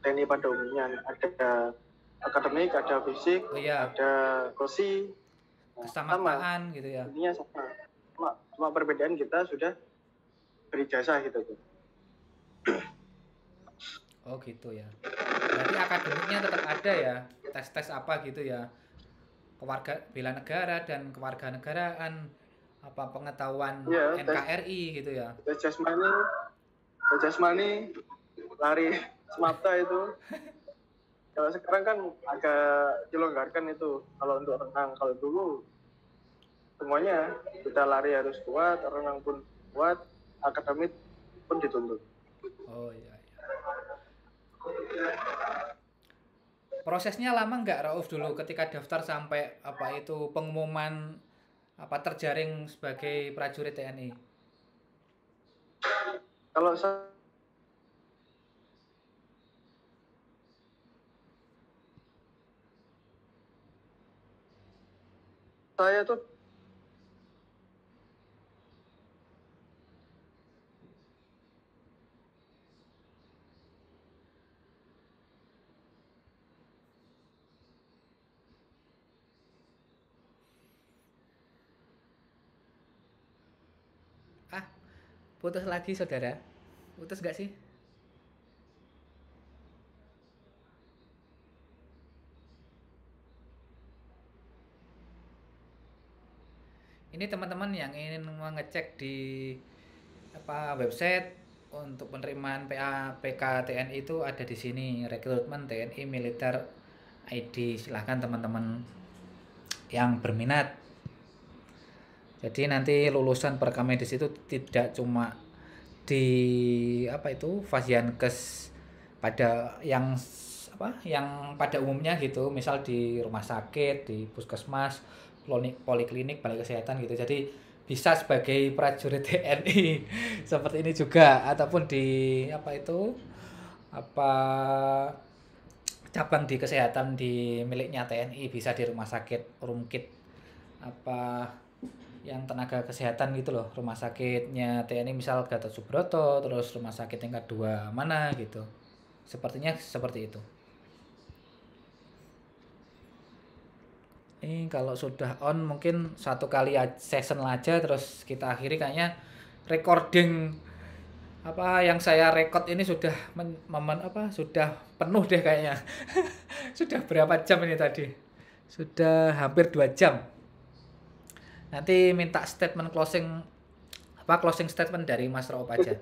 TNI pada umumnya ada akademik, ada fisik, Oh iya, ada kosi, sama. kesamaan gitu ya. Intinya sama. Cuma perbedaan kita sudah berijazah gitu tuh. Oh gitu ya. Berarti akademiknya tetap ada ya, tes-tes apa gitu ya. Kewarga bela negara dan kewarganegaraan, apa pengetahuan Iya, NKRI gitu ya. tes jasmani, lari semata itu. Kalau sekarang kan agak dilonggarkan itu. Kalau untuk renang, kalau dulu semuanya kita lari harus kuat, renang pun kuat, akademik pun dituntut. Oh iya. Prosesnya lama nggak Rauf dulu ketika daftar sampai apa itu pengumuman apa terjaring sebagai prajurit TNI? Kalau saya tuh Ah, putus lagi saudara. Putus nggak sih? Ini teman-teman yang ingin mengecek di apa website untuk penerimaan PK TNI itu ada di sini, rekrutmen TNI Militer ID. Silahkan teman-teman yang berminat. Jadi nanti lulusan perekam medis itu tidak cuma di apa itu Fasiankes pada yang apa yang pada umumnya gitu, misal di rumah sakit, di puskesmas, poliklinik, balai kesehatan gitu. Jadi bisa sebagai prajurit TNI seperti ini juga, ataupun di apa itu apa cabang di kesehatan di miliknya TNI, bisa di rumah sakit Rumkit apa yang tenaga kesehatan gitu loh, rumah sakitnya TNI misal Gatot Subroto, terus rumah sakit tingkat 2 mana gitu, sepertinya seperti itu. Ini kalau sudah on mungkin satu kali session aja terus kita akhiri, kayaknya recording apa yang saya record ini sudah sudah penuh deh kayaknya. Sudah berapa jam ini tadi? Sudah hampir 2 jam. Nanti minta statement closing statement dari Mas Rauf aja.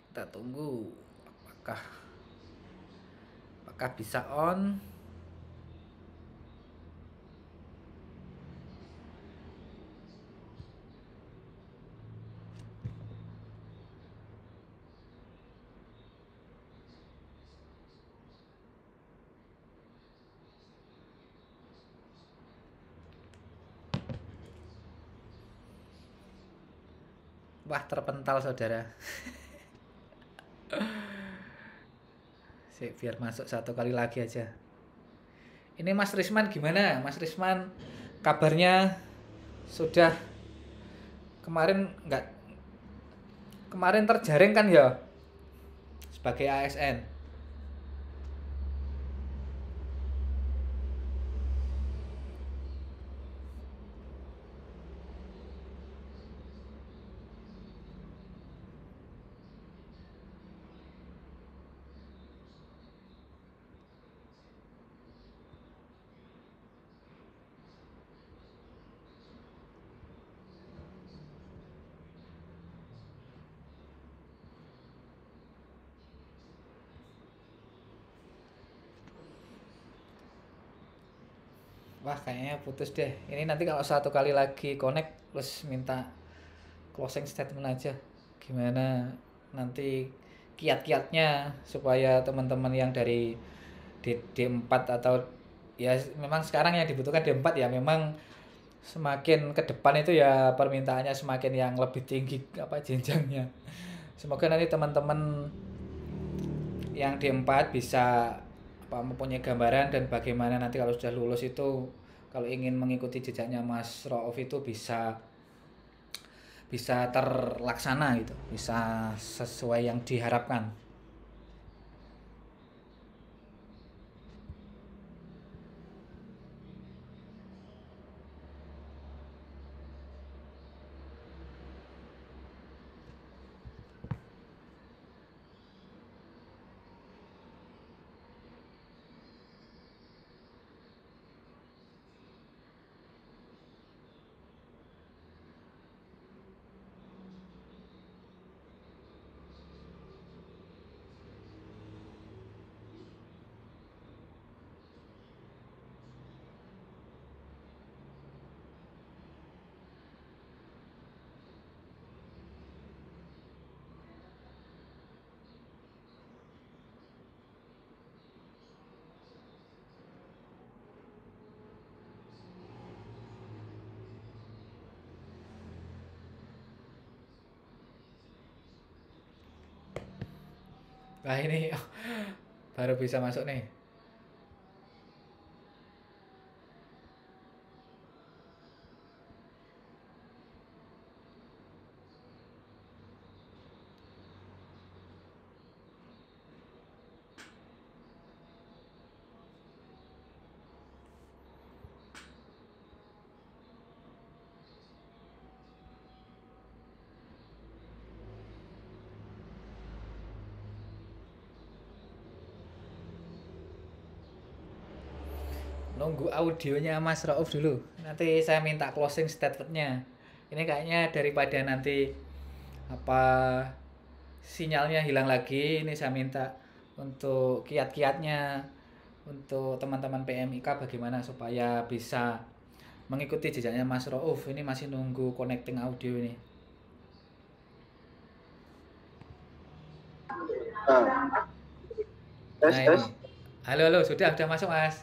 Kita tunggu apakah bisa on. Wah, terpental saudara. Sik, biar masuk satu kali lagi aja. Ini Mas Risman gimana? Mas Risman kabarnya sudah kemarin terjaring kan ya sebagai ASN. Wah, kayaknya putus deh. Ini nanti kalau satu kali lagi connect terus minta closing statement aja. Gimana nanti kiat-kiatnya supaya teman-teman yang dari D4 atau ya memang sekarang yang dibutuhkan D4 ya memang semakin ke depan itu ya permintaannya semakin yang lebih tinggi apa jenjangnya. Semoga nanti teman-teman yang D4 bisa mempunyai gambaran dan bagaimana nanti kalau sudah lulus itu kalau ingin mengikuti jejaknya Mas Rauf itu bisa terlaksana gitu, bisa sesuai yang diharapkan. Nah ini baru bisa masuk nih. Nunggu audionya Mas Rauf dulu. Nanti saya minta closing statementnya. Ini kayaknya daripada nanti sinyalnya hilang lagi, ini saya minta untuk kiat-kiatnya untuk teman-teman PMIK bagaimana supaya bisa mengikuti jejaknya Mas Rauf. Ini masih nunggu connecting audio ini. Nah, ini. Halo, sudah masuk Mas.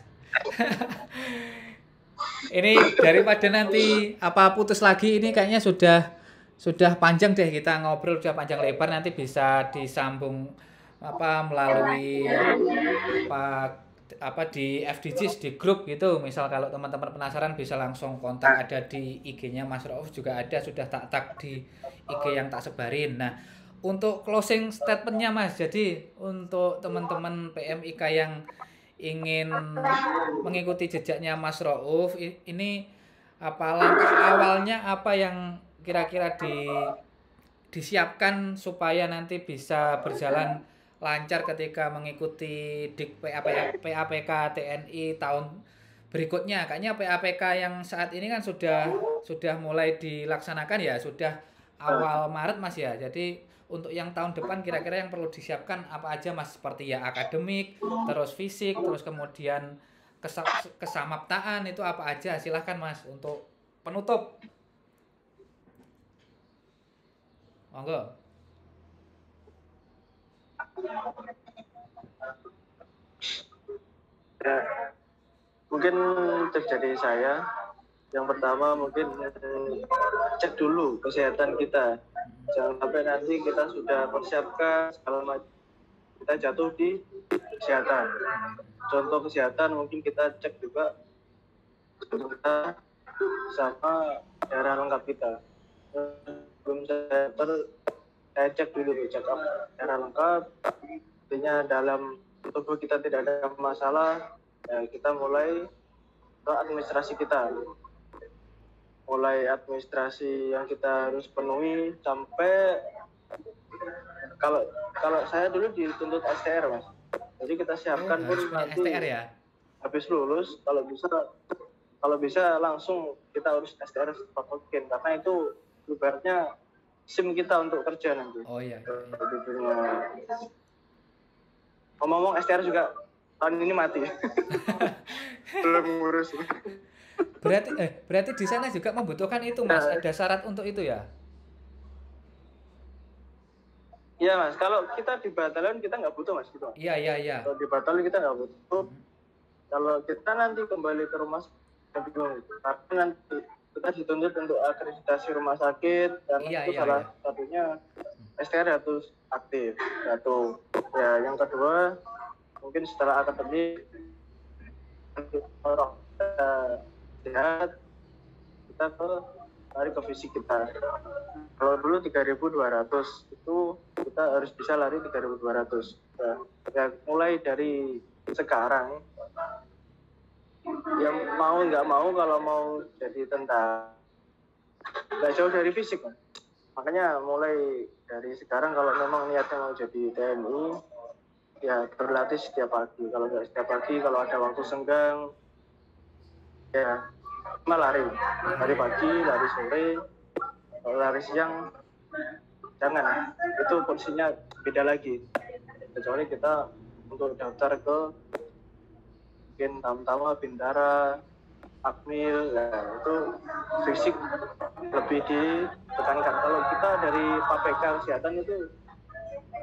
Ini daripada nanti putus lagi, ini kayaknya sudah panjang deh kita ngobrol, sudah panjang lebar, nanti bisa disambung melalui di FDGs di grup gitu. Misal kalau teman-teman penasaran bisa langsung kontak, ada di IG-nya Mas Rauf juga ada, sudah tak tag di IG yang tak sebarin. Nah, untuk closing statementnya Mas, jadi untuk teman-teman PMIK yang ingin mengikuti jejaknya Mas Rauf, ini langkah awalnya apa yang kira-kira disiapkan supaya nanti bisa berjalan lancar ketika mengikuti Dik PAPK TNI tahun berikutnya. Kayaknya PAPK yang saat ini kan sudah mulai dilaksanakan ya, sudah awal Maret Mas ya. Jadi untuk yang tahun depan kira-kira yang perlu disiapkan apa aja Mas, seperti ya akademik, terus fisik, terus kemudian kesamaptaan itu apa aja? Silahkan Mas untuk penutup. Monggo. Ya, mungkin tips dari saya yang pertama mungkin cek dulu kesehatan kita. Jangan sampai nanti kita sudah persiapkan segala macam, kita jatuh di kesehatan. Contoh kesehatan mungkin kita cek juga kita sama darah lengkap kita. Sebelum saya cek dulu tuh, check up darah lengkap, artinya dalam tubuh kita tidak ada masalah, ya kita mulai ke administrasi kita. Mulai administrasi yang kita harus penuhi sampai kalau saya dulu dituntut STR, Mas. Jadi kita siapkan pun harus punya nanti STR ya. habis lulus kalau bisa langsung kita harus STR secepat mungkin, karena itu ibaratnya SIM kita untuk kerja nanti. Oh iya. Jadi punya ngomong-ngomong STR juga tahun ini mati. Belum ngurus. Berarti di sana juga membutuhkan itu, Mas. Ada syarat untuk itu ya? Iya, Mas. Kalau kita di batalion kita nggak butuh, Mas, gitu. Iya. Kalau di batalion kita nggak butuh. Kalau kita nanti kembali ke rumah sakit, karena nanti kita dituntut untuk akreditasi rumah sakit, dan itu salah satunya STR harus aktif. Satu. Ya, yang kedua mungkin setelah akademik orang sehat, kita lari ke fisik kita. Kalau dulu 3.200 itu kita harus bisa lari 3.200. Ya, mulai dari sekarang, yang mau nggak mau, kalau mau jadi tentara nggak jauh dari fisik, kan? Makanya mulai dari sekarang kalau memang niatnya mau jadi TNI, ya berlatih setiap pagi. Kalau nggak setiap pagi, kalau ada waktu senggang, ya lari pagi, lari sore, kalau lari siang jangan, itu porsinya beda lagi. Kecuali kita untuk daftar ke mungkin Tamtama, Bintara, Akmil, ya itu fisik lebih ditekankan. Kalau kita dari PPK kesehatan itu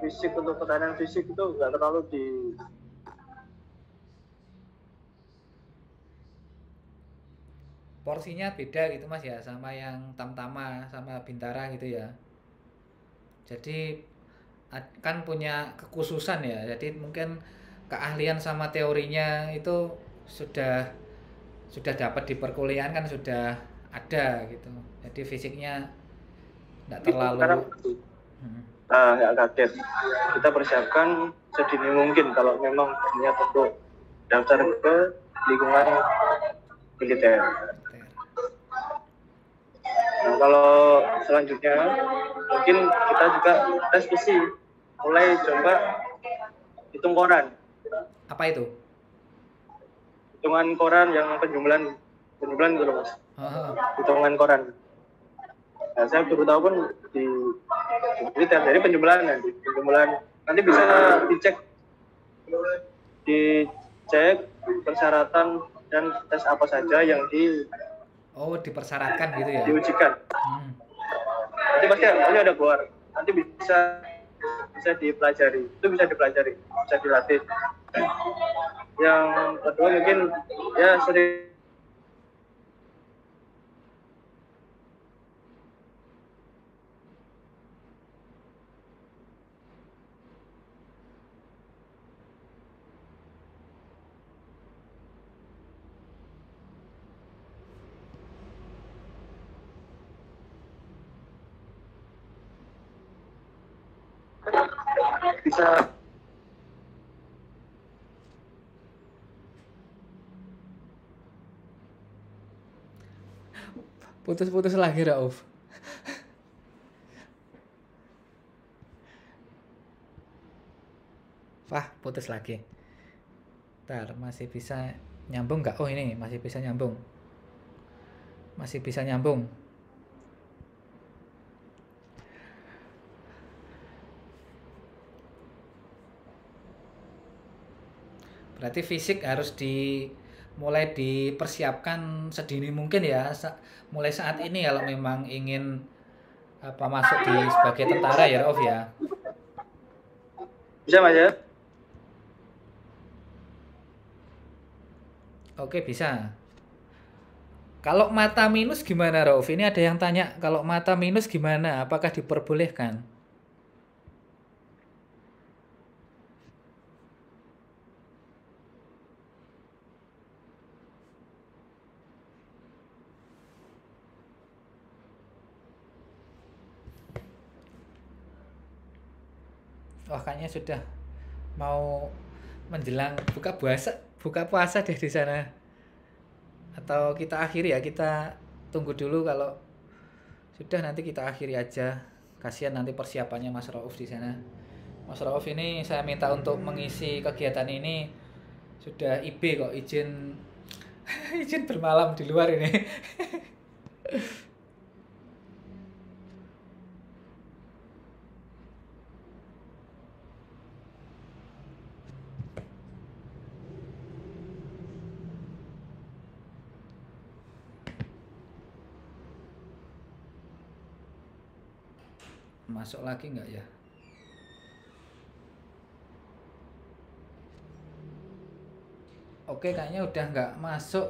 fisik, untuk pertandingan fisik itu nggak terlalu di porsinya beda gitu, Mas ya, sama yang Tamtama sama Bintara gitu ya. Jadi kan punya kekhususan ya. Jadi mungkin keahlian sama teorinya itu sudah dapat di perkuliahan, kan sudah ada gitu. Jadi fisiknya nggak terlalu nggak kaget. Kita persiapkan sedini mungkin kalau memang niat untuk daftar ke lingkungan militer. Nah, kalau selanjutnya mungkin kita juga tes visi, mulai coba hitung koran. Apa itu? Hitungan koran yang penjumlahan gitu loh, Mas. Hitungan koran. Nah, saya baru tahu pun di militer, jadi penjumlahan nanti bisa dicek persyaratan dan tes apa saja yang dipersyaratkan gitu ya, diujikan. Nanti pasti ada keluar, nanti bisa dipelajari, bisa dilatih. Yang kedua mungkin ya sering bisa putus-putus lagi, Rauf. Wah, putus lagi. Ntar masih bisa nyambung nggak? Oh, ini masih bisa nyambung. Berarti fisik harus mulai dipersiapkan sedini mungkin ya, mulai saat ini kalau memang ingin masuk sebagai tentara ya, Rauf ya. Bisa, Mas ya? Oke, bisa. Kalau mata minus gimana, Rauf? Ini ada yang tanya, kalau mata minus gimana? Apakah diperbolehkan? Wah, kayaknya sudah mau menjelang buka puasa deh di sana. Atau kita akhiri ya, kita tunggu dulu. Kalau sudah nanti kita akhiri aja. Kasihan nanti persiapannya Mas Rauf di sana. Mas Rauf ini saya minta untuk mengisi kegiatan ini sudah IB kok, izin izin bermalam di luar ini. Masuk lagi nggak ya? Oke, kayaknya udah nggak masuk.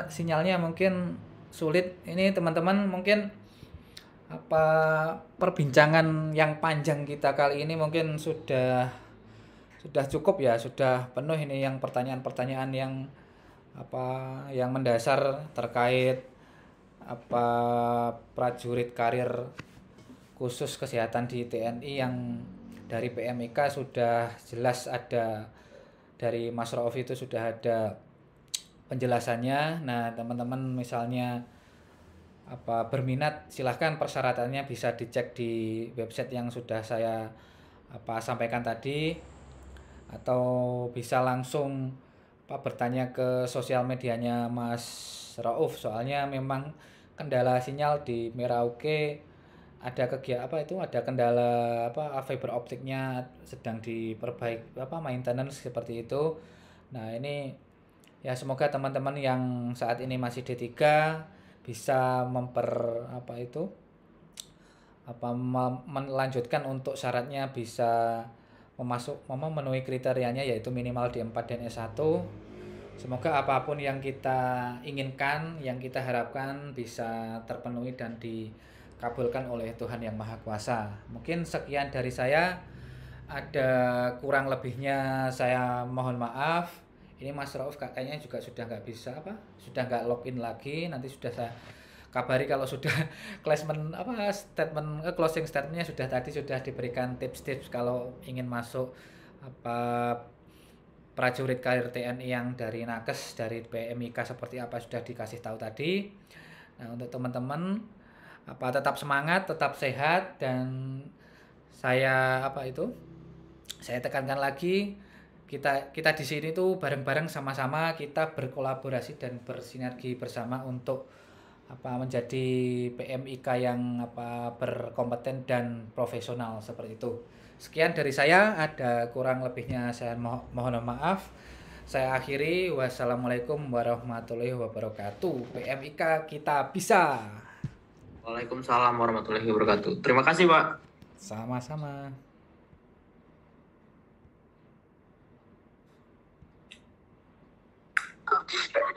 Sinyalnya mungkin sulit. Ini teman-teman mungkin apa perbincangan yang panjang kita kali ini mungkin sudah cukup ya, sudah penuh ini yang pertanyaan-pertanyaan yang yang mendasar terkait prajurit karir khusus kesehatan di TNI yang dari PMIK sudah jelas ada, dari Mas Rauf itu sudah ada penjelasannya. Nah, teman-teman misalnya berminat, silahkan persyaratannya bisa dicek di website yang sudah saya sampaikan tadi, atau bisa langsung bertanya ke sosial medianya Mas Rauf. Soalnya memang kendala sinyal di Merauke, ada ada kendala fiber optiknya sedang diperbaiki, maintenance seperti itu. Nah, ini ya semoga teman-teman yang saat ini masih D3 bisa melanjutkan untuk syaratnya, bisa memenuhi kriterianya yaitu minimal D4 dan S1. Semoga apapun yang kita inginkan, yang kita harapkan bisa terpenuhi dan dikabulkan oleh Tuhan Yang Maha Kuasa. Mungkin sekian dari saya. Ada kurang lebihnya saya mohon maaf. Ini Mas Rauf kayaknya juga sudah nggak bisa sudah nggak login lagi. Nanti sudah saya kabari kalau sudah closing statementnya sudah diberikan tips-tips kalau ingin masuk prajurit karir TNI yang dari Nakes, dari PMIK seperti apa sudah dikasih tahu tadi. Nah, untuk teman-teman tetap semangat, tetap sehat, dan saya saya tekankan lagi, kita di sini tuh bareng-bareng sama-sama kita berkolaborasi dan bersinergi bersama untuk menjadi PMIK yang berkompeten dan profesional seperti itu. Sekian dari saya, ada kurang lebihnya saya mohon maaf. Saya akhiri, wassalamualaikum warahmatullahi wabarakatuh. PMIK kita bisa. Waalaikumsalam warahmatullahi wabarakatuh. Terima kasih, Pak. Sama-sama.